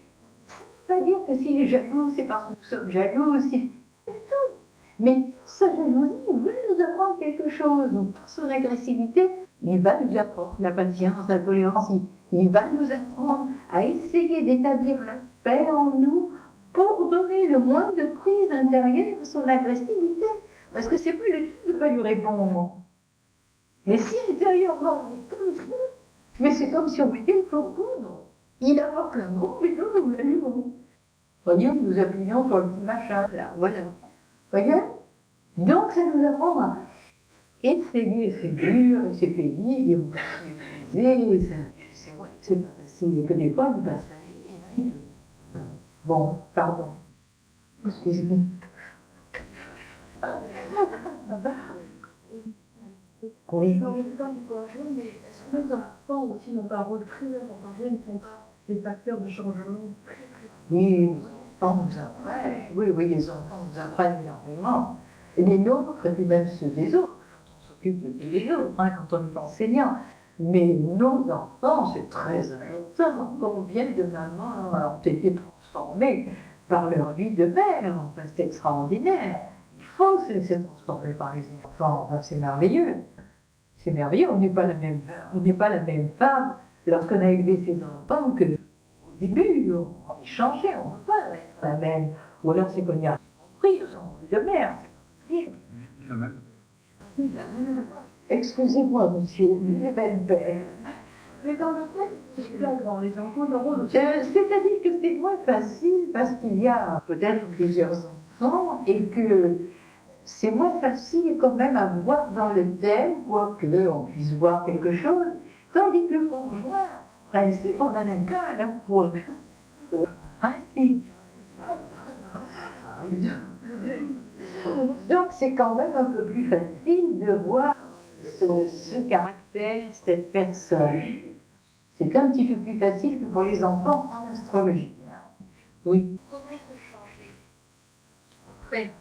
Speaker 1: ça ne veut pas dire que s'il est jaloux, c'est parce que nous sommes jaloux. C'est tout. Mais sa jalousie veut nous apprendre quelque chose. Donc, par son agressivité, il va nous apprendre la patience, la tolérance. Il va nous apprendre à essayer d'établir la paix en nous pour donner le moins de prise intérieure à son agressivité. Parce que c'est pas le tout de ne pas lui répondre. Mais si intérieurement on est comme ça, mais c'est comme si on mettait une faux poudre. Il apporte un gros, mais nous l'allumons. Voyez, nous appuyons sur le petit machin, là, voilà. Voyez? Donc ça nous apprend à essayer, c'est dur, c'est pénible, c'est vrai que c'est pas facile, que des fois, vous passez. Bon, pardon. Excusez-moi. Oui.
Speaker 2: Est-ce que les enfants aussi n'ont pas un rôle très important, ils ne sont pas des facteurs de changement?
Speaker 1: Oui, les enfants nous apprennent. Oui, les enfants nous apprennent énormément. Et les nôtres, et puis même ceux des autres, quand on s'occupe des autres, quand on est enseignant. Mais nos enfants, c'est très important. Combien de mamans ont été transformées par leur vie de mère? Enfin, c'est extraordinaire. Il faut se laisser transformer par les enfants. Enfin, c'est merveilleux. C'est merveilleux. On n'est pas la même femme lorsqu'on a élevé ses enfants que au début. On est changé, on ne peut pas être la même. Ou alors c'est qu'on y a compris, on est de mère. Excusez-moi, monsieur, les belles belles.
Speaker 2: Mais dans le fait, c'est flagrant, les enfants ont un rôle aussi.
Speaker 1: C'est-à-dire que c'est moins facile parce qu'il y a peut-être plusieurs enfants et que c'est moins facile quand même à voir dans le thème, quoique on puisse voir quelque chose, tandis que le conjoint, principe, on en a qu'un à la fois. Principe. Donc c'est quand même un peu plus facile de voir ce caractère, cette personne. C'est un petit peu plus facile que pour les enfants en astrologie. Oui.
Speaker 2: Comment se changer? Oui.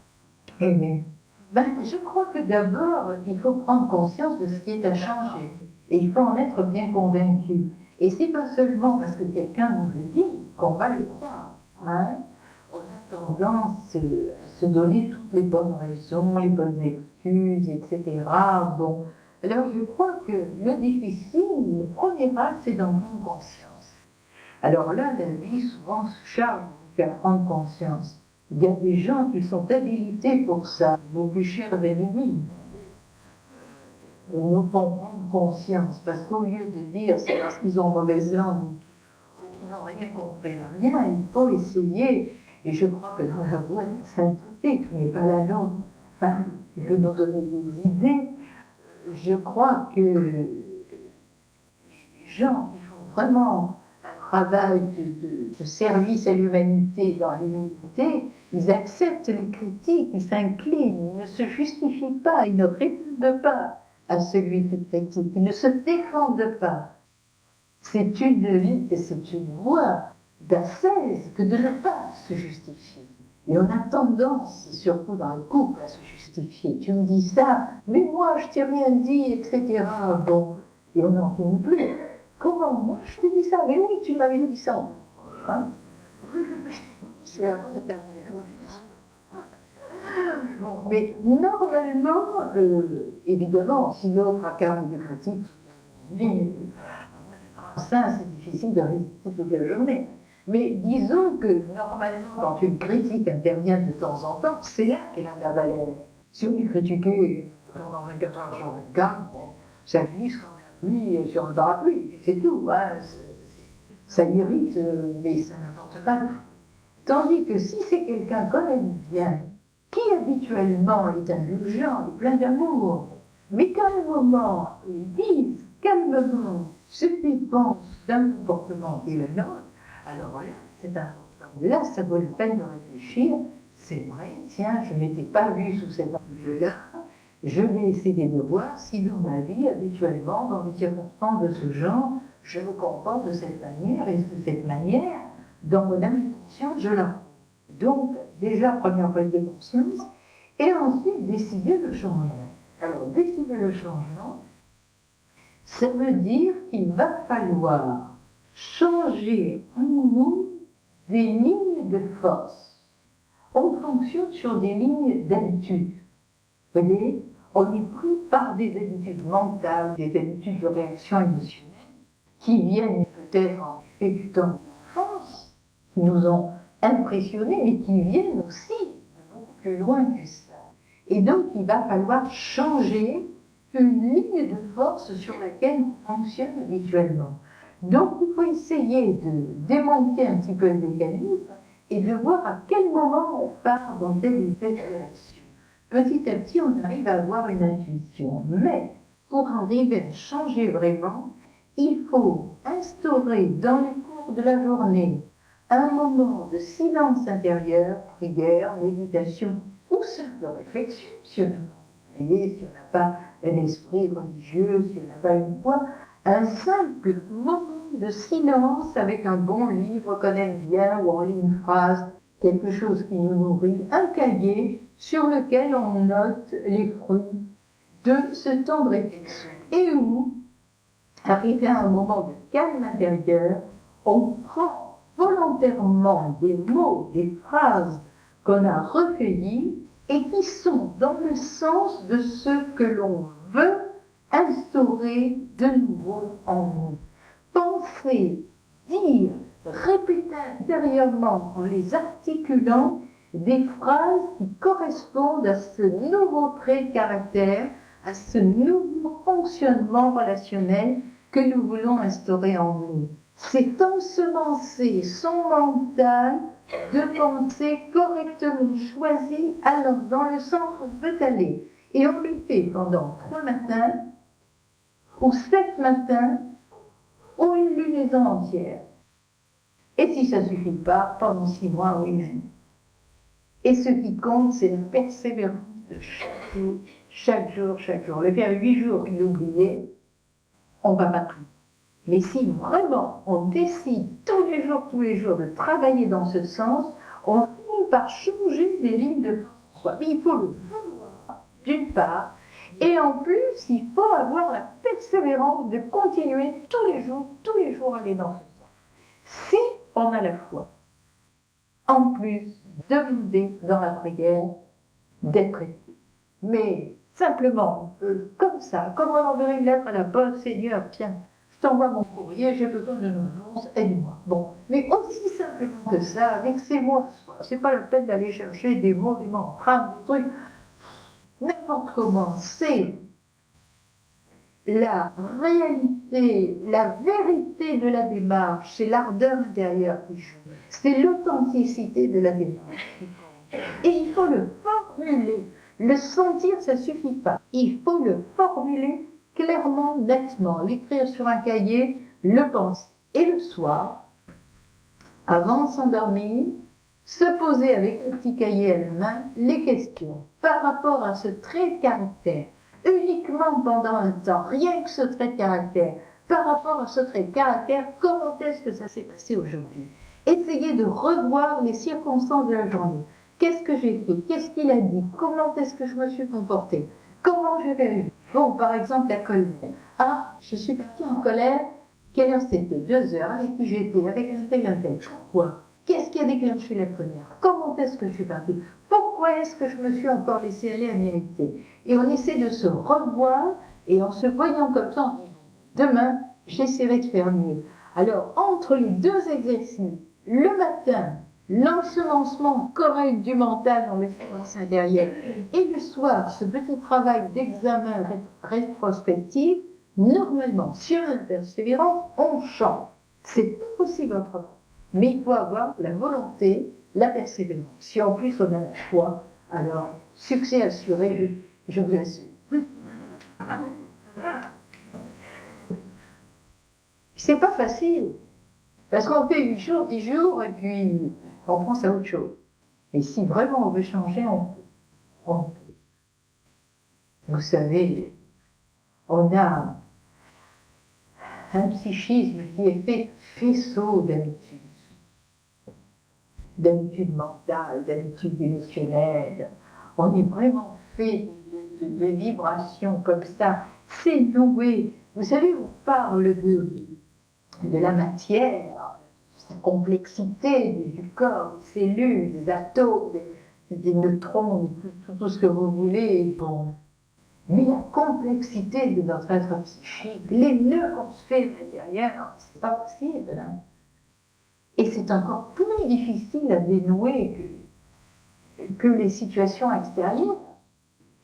Speaker 1: Je crois que d'abord, il faut prendre conscience de ce qui est à changer. Et il faut en être bien convaincu. Et c'est pas seulement parce que quelqu'un nous le dit qu'on va le croire. Hein? On a tendance à se donner toutes les bonnes raisons, les bonnes excuses, etc. Bon. Alors je crois que le difficile, le premier pas, c'est d'en prendre conscience. Alors là, la vie souvent se charge de vous faire prendre conscience. Il y a des gens qui sont habilités pour ça, vos plus chers ennemis. Ils nous font prendre conscience, parce qu'au lieu de dire c'est parce qu'ils ont mauvaise langue, qu'ils n'ont rien compris à rien, il faut essayer, et je crois que dans la voie de la sainteté, qui n'est pas la nôtre, enfin, qui peut nous donner des idées, je crois que les gens qui font vraiment un travail de service à l'humanité dans l'humanité, ils acceptent les critiques, ils s'inclinent, ils ne se justifient pas, ils ne répondent pas à celui qui critique, ils ne se défendent pas. C'est une vie et c'est une voie d'ascèse que de ne pas se justifier. Et on a tendance, surtout dans le couple, à se justifier. Tu me dis ça, mais moi je t'ai rien dit, etc. Bon, et on n'en finit plus. Comment? Moi je t'ai dit ça, mais oui, tu m'avais dit ça. Hein? Bon, mais normalement, évidemment, si l'autre a quand même des critiques, ça c'est difficile de résister toute la journée. Mais disons que normalement, quand une critique intervient de temps en temps, c'est là qu'elle a de la valeur. Si on est critiqué pendant 24 heures sur 24, ça glisse comme la pluie sur le parapluie, c'est tout. Hein, ça irrite, mais ça n'apporte pas de. Tandis que si c'est quelqu'un qu'on aime bien, qui habituellement est indulgent et plein d'amour, mais qu'à un moment, ils disent calmement ce qu'ils pensent d'un comportement qui est le nôtre, alors là, c'est important. Là, ça vaut la peine de réfléchir. C'est vrai, tiens, je ne m'étais pas vue sous cet angle-là. Je vais essayer de voir si dans ma vie, habituellement, dans des circonstances de ce genre, je me comporte de cette manière, et de cette manière, dans mon âme conscience, je la. Donc, déjà, première prise de conscience, et ensuite décider le changement. Alors, décider le changement, ça veut dire qu'il va falloir changer en nous des lignes de force. On fonctionne sur des lignes d'habitude. Vous voyez, on est pris par des habitudes mentales, des habitudes de réaction émotionnelle, qui viennent peut-être en fait du temps de l'enfance, qui nous ont impressionner, mais qui viennent aussi beaucoup plus loin que ça. Et donc, il va falloir changer une ligne de force sur laquelle on fonctionne habituellement. Donc, il faut essayer de démonter un petit peu le mécanisme et de voir à quel moment on part dans telle ou telle relation. Petit à petit, on arrive à avoir une intuition. Mais, pour arriver à changer vraiment, il faut instaurer dans le cours de la journée un moment de silence intérieur, prière, méditation ou simple réflexion, si on n'a pas un esprit religieux, si on n'a pas une foi, un simple moment de silence avec un bon livre qu'on aime bien ou en lit une phrase, quelque chose qui nous nourrit, un cahier sur lequel on note les fruits de ce temps de réflexion et où, arrivé à un moment de calme intérieur, on prend volontairement des mots, des phrases qu'on a recueillies et qui sont dans le sens de ce que l'on veut instaurer de nouveau en nous. Penser, dire, répéter intérieurement en les articulant des phrases qui correspondent à ce nouveau trait de caractère, à ce nouveau fonctionnement relationnel que nous voulons instaurer en nous. C'est ensemencer son mental de penser correctement choisi, alors dans le sens où on veut aller. Et on le fait pendant 3 matins, ou 7 matins, ou une lunaison entière. Et si ça ne suffit pas, pendant 6 mois ou une année. Et ce qui compte, c'est la persévérance de chaque jour, chaque jour. Le faire 8 jours et l'oublier, on ne va pas tout. Mais si vraiment on décide tous les jours de travailler dans ce sens, on finit par changer des lignes de force. Mais il faut le vouloir, d'une part, et en plus, il faut avoir la persévérance de continuer tous les jours aller dans ce sens. Si on a la foi, en plus, demander dans la prière d'être aidé. Mais simplement, comme ça, comme on enverrait une lettre à la poste, Seigneur, tiens, je t'envoie mon courrier, j'ai besoin de urgence, aide-moi. Bon, mais aussi simplement que ça, avec ces mots, c'est pas la peine d'aller chercher des mots, des mantras, des trucs, n'importe comment, c'est la réalité, la vérité de la démarche, c'est l'ardeur intérieure qui joue, c'est l'authenticité de la démarche qui compte. Et il faut le formuler. Le sentir, ça ne suffit pas. Il faut le formuler clairement, nettement, l'écrire sur un cahier, le penser. Et le soir, avant de s'endormir, se poser avec le petit cahier à la main les questions par rapport à ce trait de caractère, uniquement pendant un temps, rien que ce trait de caractère, par rapport à ce trait de caractère, comment est-ce que ça s'est passé aujourd'hui? Essayez de revoir les circonstances de la journée. Qu'est-ce que j'ai fait? Qu'est-ce qu'il a dit? Comment est-ce que je me suis comportée? Comment je l'ai vu? Bon, par exemple, la colère. Ah, je suis partie en colère. Quelle heure c'était? 2 heures. Avec qui j'étais? Avec un tel. Pourquoi? Qu'est-ce qui a déclenché la colère? Comment est-ce que je suis partie? Pourquoi est-ce que je me suis encore laissée aller à mériter? Et on essaie de se revoir, et en se voyant comme ça, demain, j'essaierai de faire mieux. Alors, entre les 2 exercices, le matin, l'ensemencement correct du mental dans l'expérience intérieure, et le soir, ce petit travail d'examen rétrospectif, normalement, sur la persévérance, on change. C'est pas possible autrement. Mais il faut avoir la volonté, la persévérance. Si en plus on a la foi, alors succès assuré, je vous assure. C'est pas facile. Parce qu'on fait 8 jours, 10 jours, et puis on pense à autre chose. Et si vraiment on veut changer, on peut. Vous savez, on a un psychisme qui est fait faisceau d'habitudes mentales, d'habitudes émotionnelles. On est vraiment fait de vibrations comme ça. C'est noué. Vous savez, on parle de la matière, la complexité du corps, des cellules, des atomes, des neutrons, tout ce que vous voulez. Bon. Mais la complexité de notre être psychique, les nœuds qu'on se fait à l'intérieur, c'est pas possible. Hein. Et c'est encore plus difficile à dénouer que les situations extérieures.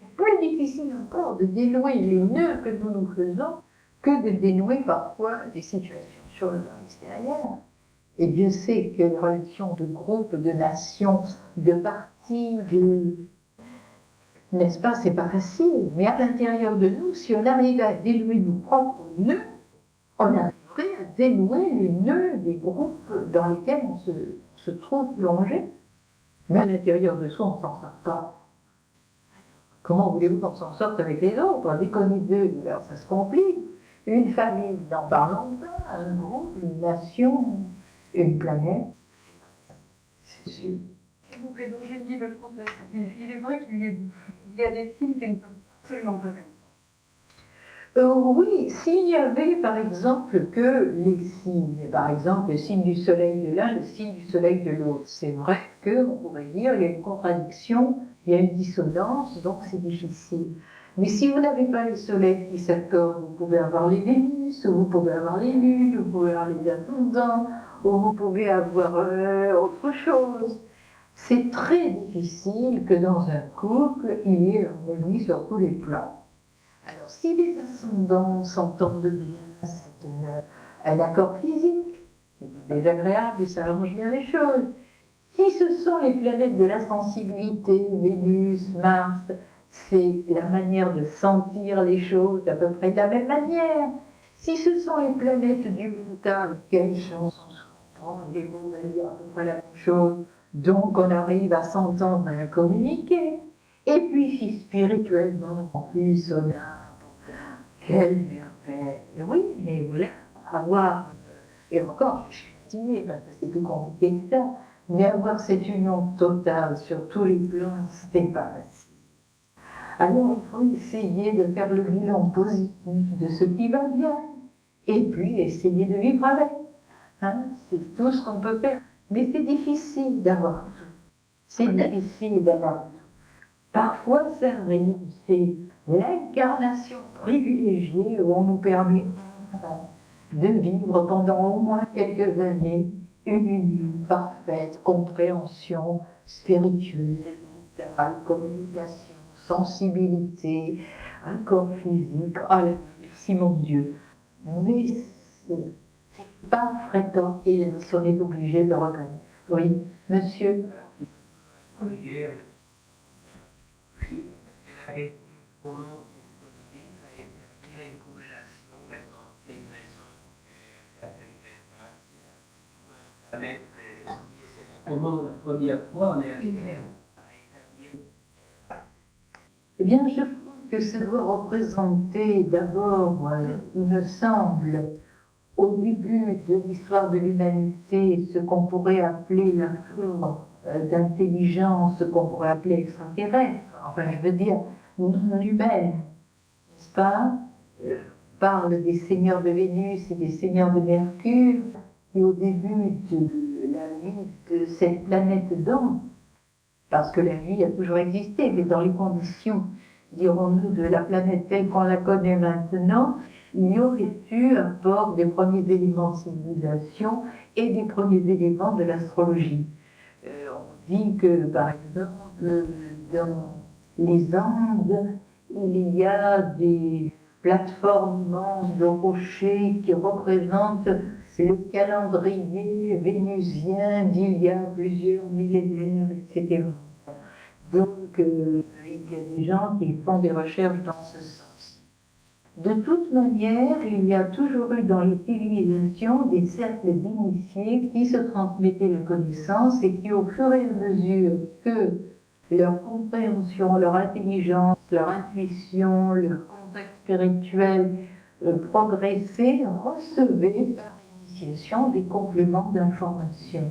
Speaker 1: C'est plus difficile encore de dénouer les nœuds que nous nous faisons que de dénouer parfois des situations sur le plan extérieur. Et Dieu sait que les relations de groupe, de nations, de partis, n'est-ce pas, c'est pas facile. Mais à l'intérieur de nous, si on arrive à dénouer nos propres nœuds, on arriverait à dénouer les nœuds des groupes dans lesquels on se trouve plongé. Mais à l'intérieur de soi, on ne s'en sort pas. Comment voulez-vous qu'on s'en sorte avec les autres? Dès qu'on est deux, alors ça se complique. Une famille, n'en parlons pas, un groupe, une nation, une planète. C'est sûr.
Speaker 2: S'il vous plaît, donc j'ai dit le problème. Il est vrai qu'il y a des signes qui ne peuvent absolument pas être.
Speaker 1: Oui, s'il y avait par exemple que les signes, par exemple le signe du soleil de l'un, le signe du soleil de l'autre, c'est vrai qu'on pourrait dire il y a une contradiction, il y a une dissonance, donc c'est difficile. Mais si vous n'avez pas le soleil qui s'accorde, vous pouvez avoir les Vénus, ou vous pouvez avoir les lunes, vous pouvez avoir les ascendants, ou vous pouvez avoir autre chose. C'est très difficile que dans un couple, il y ait harmonie sur tous les plans. Alors, si les ascendants s'entendent bien, c'est un accord physique, c'est désagréable et ça arrange bien les choses. Si ce sont les planètes de la sensibilité, Vénus, Mars, c'est la manière de sentir les choses à peu près de la même manière. Si ce sont les planètes du mental, quelle chance on se comprend, les mots veulent dire à peu près la même chose, donc on arrive à s'entendre et à communiquer. Et puis si spirituellement, en plus, on a quelle merveille! Oui, mais voilà, avoir, et encore, je suis timide, parce que c'est plus compliqué que ça, mais avoir cette union totale sur tous les plans, c'est pas facile. Alors il faut essayer de faire le bilan positif de ce qui va bien, et puis essayer de vivre avec. Hein, c'est tout ce qu'on peut faire. Mais c'est difficile d'avoir tout. C'est difficile d'avoir tout. Parfois, ça arrive, c'est l'incarnation privilégiée où on nous permet de vivre pendant au moins quelques années une parfaite compréhension spirituelle, mentale, communication, sensibilité, un corps physique. Ah, merci mon Dieu. Mais c'est pas fréquent et on est obligé de le reconnaître. Oui, monsieur.
Speaker 3: Comment la première fois on est arrivé
Speaker 1: Eh bien, je pense que ça doit représenter d'abord, il me semble, au début de l'histoire de l'humanité, ce qu'on pourrait appeler la forme d'intelligence, ce qu'on pourrait appeler extraterrestre, enfin je veux dire non humaine, n'est-ce pas? Parle des seigneurs de Vénus et des seigneurs de Mercure, et au début de la vie de cette planète d'An, parce que la vie a toujours existé, mais dans les conditions, dirons-nous, de la planète telle qu'on la connaît maintenant, il y aurait eu apport des premiers éléments de civilisation et des premiers éléments de l'astrologie. On dit que, par exemple, dans les Andes, il y a des plateformes immenses de rochers qui représentent le calendrier vénusien d'il y a plusieurs millénaires, etc. Donc, il y a des gens qui font des recherches dans ce sens. De toute manière, il y a toujours eu dans les civilisations des cercles d'initiés qui se transmettaient les connaissances et qui, au fur et à mesure que leur compréhension, leur intelligence, leur intuition, leur contact spirituel progressaient, recevaient par initiation des compléments d'information.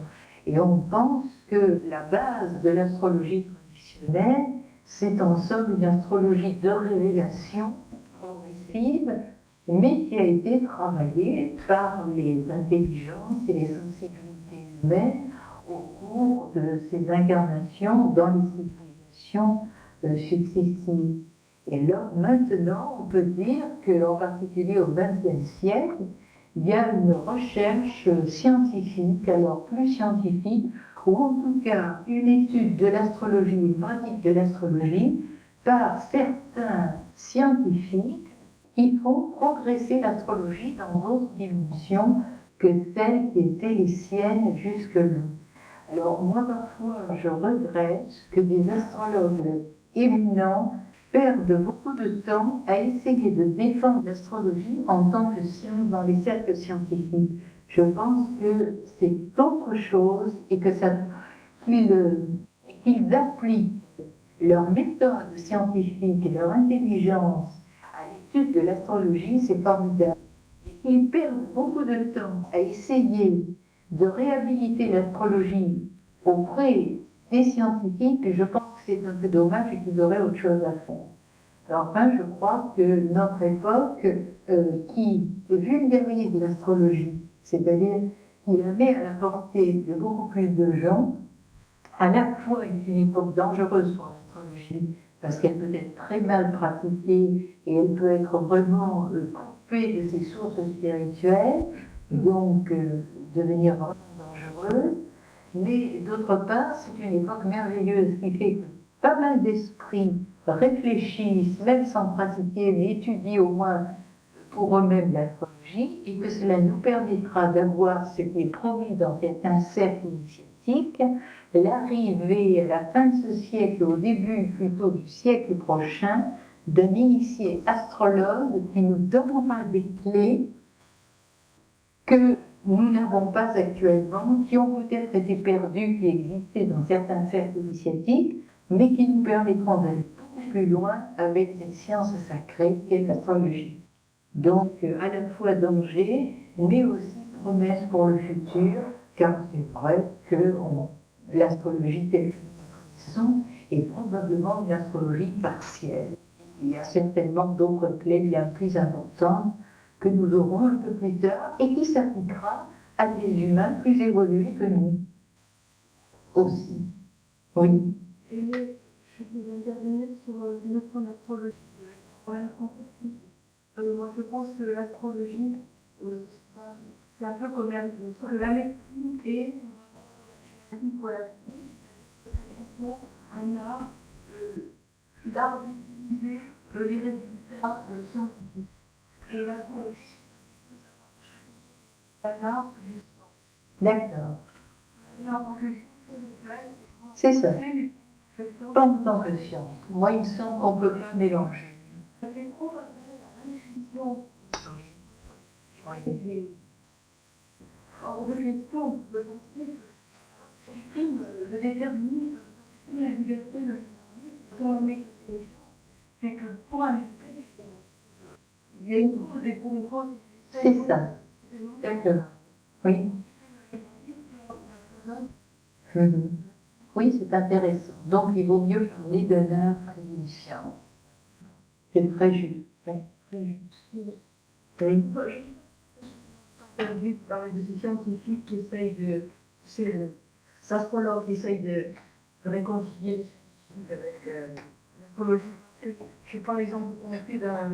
Speaker 1: Et on pense que la base de l'astrologie traditionnelle, c'est en somme une astrologie de révélation progressive, mais qui a été travaillée par les intelligences et les sensibilités humaines au cours de ces incarnations dans les civilisations successives. Et là, maintenant, on peut dire qu'en particulier au XXe siècle, il y a une recherche scientifique, alors plus scientifique, ou en tout cas une étude de l'astrologie, une pratique de l'astrologie, par certains scientifiques qui font progresser l'astrologie dans d'autres dimensions que celles qui étaient les siennes jusque-là. Alors moi, parfois, je regrette que des astrologues éminents perdent beaucoup de temps à essayer de défendre l'astrologie en tant que science dans les cercles scientifiques. Je pense que c'est autre chose et que qu'ils appliquent leur méthode scientifique et leur intelligence à l'étude de l'astrologie, c'est formidable. Et qu'ils perdent beaucoup de temps à essayer de réhabiliter l'astrologie auprès des scientifiques, je pense que c'est un peu dommage et qu'ils auraient autre chose à faire. Alors, enfin, je crois que notre époque qui vulgarise l'astrologie, c'est-à-dire qui la met à la portée de beaucoup plus de gens, à la fois est une époque dangereuse pour l'astrologie, parce qu'elle peut être très mal pratiquée et elle peut être vraiment coupée de ses sources spirituelles, donc devenir vraiment dangereuse. Mais d'autre part, c'est une époque merveilleuse qui fait que pas mal d'esprits réfléchissent, même sans pratiquer, mais étudient au moins pour eux-mêmes l'astrologie, et que cela nous permettra d'avoir ce qui est promis dans un cercle initiatique, l'arrivée à la fin de ce siècle, au début plutôt du siècle prochain, d'un initié astrologue qui nous donnera des clés que nous n'avons pas actuellement, qui ont peut-être été perdues, qui existaient dans certains cercles initiatiques, mais qui nous permettront d'aller beaucoup plus loin avec cette science sacrée qu'est l'astrologie. Donc, à la fois danger, mais aussi promesse pour le futur, car c'est vrai que l'astrologie telle que nous connaissons est probablement une astrologie partielle. Il y a certainement d'autres clés bien plus importantes que nous aurons un peu plus tard et qui s'appliquera à des humains plus évolués que nous aussi. Oui.
Speaker 2: Et je voulais intervenir sur notre astrologie. Moi, je pense que l'astrologie, c'est un peu comme la médecine et un art d'art d'utiliser les résultats scientifiques. Et l'astrologie, c'est un art
Speaker 1: D'accord.
Speaker 2: de
Speaker 1: C'est ça. Pas en tant que science. Moi, il me semble qu'on ne peut pas mélanger.
Speaker 2: En réflexion, le déterminisme, la liberté de c'est que pour un esprit, il y a une cause et pour une cause.
Speaker 1: C'est ça. D'accord. Oui. Oui, c'est intéressant. Donc, il vaut mieux parler d'un art que d'une science. C'est très juste. Oui. Très juste. Oui.
Speaker 2: Vu par des scientifiques qui essayent ces astrologues qui essayent de réconcilier les scientifiques avec l'astrologie. Je prends l'exemple concret d'un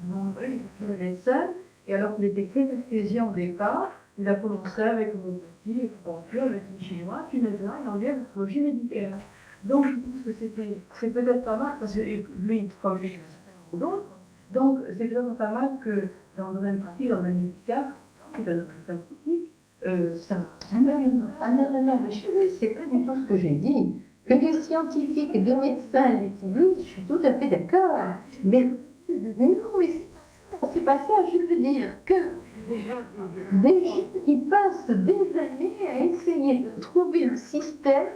Speaker 2: nombril qui était seul, et alors qu'il était cartésien au départ, il a commencé avec le petit, le petit chinois, puis maintenant il en vient l'astrologie médicale. Donc je pense que c'est peut-être pas mal, parce que lui il travaille ou d'autres, donc c'est peut-être pas mal que dans le domaine pratique, dans le domaine médical, ça.
Speaker 1: Ah non, mais c'est pas du tout ce que j'ai dit. Que les scientifiques et les médecins l'utilisent, je suis tout à fait d'accord. Mais non, mais c'est pas ça. Je veux dire que des gens qui passent des années à essayer de trouver un système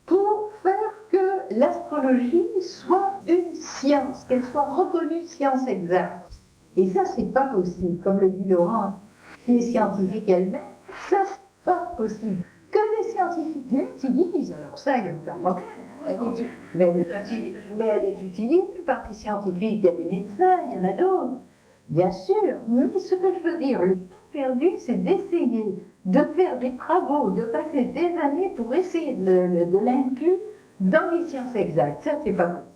Speaker 1: pour faire que l'astrologie soit une science, qu'elle soit reconnue science exacte. Et ça, c'est pas possible, comme le dit Laurent. Les scientifiques elles-mêmes, ça c'est pas possible. Que les scientifiques l'utilisent, alors ça, il y a aucun problème. Mais elle est utilisée par les scientifiques, il y a des médecins, il y en a d'autres, bien sûr. Mais ce que je veux dire, le temps perdu, c'est d'essayer de faire des travaux, de passer des années pour essayer de l'inclure dans les sciences exactes. Ça, c'est pas possible.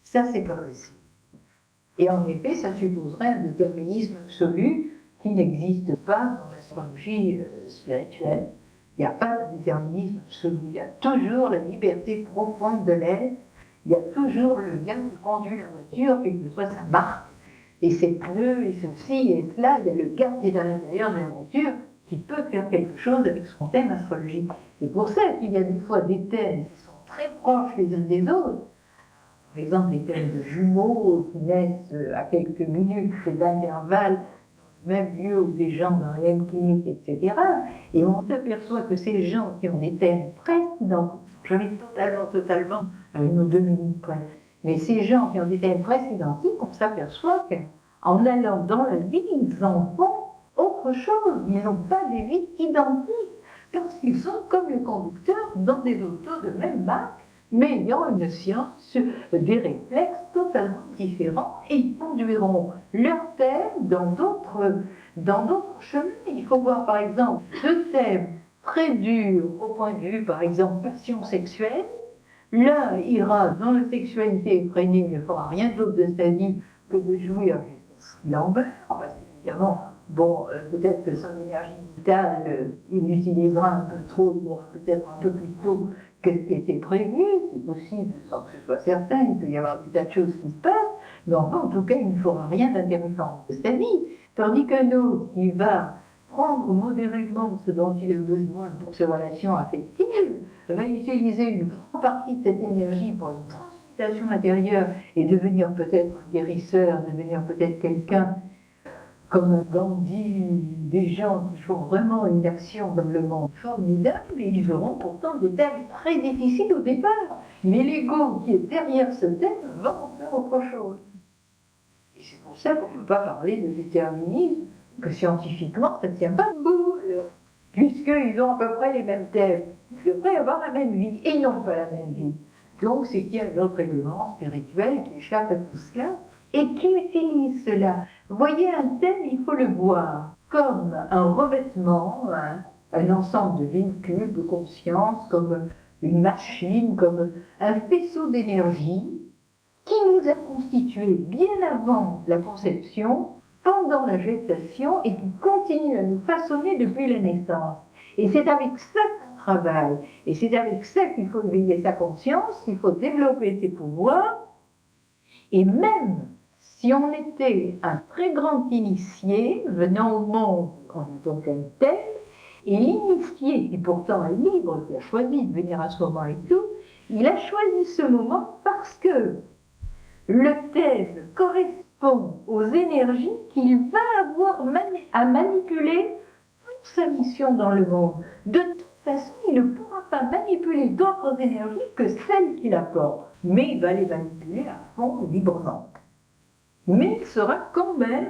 Speaker 1: Ça, c'est pas possible. Et en effet, ça supposerait un déterminisme absolu qui n'existe pas dans l'astrologie spirituelle. Il n'y a pas de déterminisme absolu, il y a toujours la liberté profonde de l'être, il y a toujours le lien qui conduit la voiture, quelquefois ça marque, et c'est pneus, et ceci, et cela, il y a le gardien à l'intérieur de la voiture qui peut faire quelque chose avec son thème astrologique. C'est pour ça qu'il y a des fois des thèmes qui sont très proches les uns des autres. Par exemple, les thèmes de jumeaux qui naissent à quelques minutes d'intervalle, même lieu où des gens dans la même clinique, etc. Et on s'aperçoit que ces gens qui ont des thèmes presque identiques, jamais totalement à 1 ou 2 minutes près, mais ces gens qui ont des thèmes presque identiques, on s'aperçoit qu'en allant dans la vie, ils en font autre chose. Ils n'ont pas des vies identiques, parce qu'ils sont comme les conducteurs dans des autos de même marque, mais ayant une science, des réflexes totalement différents, et ils conduiront leur thème dans d'autres chemins. Il faut voir par exemple 2 thèmes très durs au point de vue, par exemple, passion sexuelle. L'un ira dans la sexualité effrénée, il ne fera rien d'autre de sa vie que de jouir avec Lambert, parce qu'évidemment, bon, peut-être que son énergie vitale, il l'utilisera un peu trop, peut-être un peu plus tôt que ce qui était prévu, c'est possible, sans que ce soit certain, il peut y avoir des tas de choses qui se passent, mais enfin, en tout cas, il ne fera rien d'intéressant de sa vie. Tandis qu'un autre, il va prendre modérément ce dont il a besoin pour ses relations affectives, va utiliser une grande partie de cette énergie pour une transmutation intérieure et devenir peut-être un guérisseur, devenir peut-être quelqu'un comme Gandhi, des gens qui font vraiment une action dans le monde formidable, et ils auront pourtant des thèmes très difficiles au départ. Mais l'ego qui est derrière ce thème va en faire autre chose. Et c'est pour ça qu'on ne peut pas parler de déterminisme, que scientifiquement ça ne tient pas debout, puisqu'ils ont à peu près les mêmes thèmes. Ils devraient avoir la même vie, et ils n'ont pas la même vie. Donc c'est qu'il y a un autre élément spirituel qui échappe à tout cela, et qui utilise cela. Vous voyez, un thème, il faut le voir comme un revêtement, un ensemble de véhicules, de conscience, comme une machine, comme un faisceau d'énergie qui nous a constitués bien avant la conception, pendant la gestation, et qui continue à nous façonner depuis la naissance. Et c'est avec ça qu'on travaille, et c'est avec ça qu'il faut éveiller sa conscience, qu'il faut développer ses pouvoirs, et même si on était un très grand initié venant au monde en tant qu'un tel, et l'initié, qui pourtant est libre, qui a choisi de venir à ce moment et tout, il a choisi ce moment parce que le thème correspond aux énergies qu'il va avoir à manipuler pour sa mission dans le monde. De toute façon, il ne pourra pas manipuler d'autres énergies que celles qu'il apporte, mais il va les manipuler à fond librement. Mais il sera quand même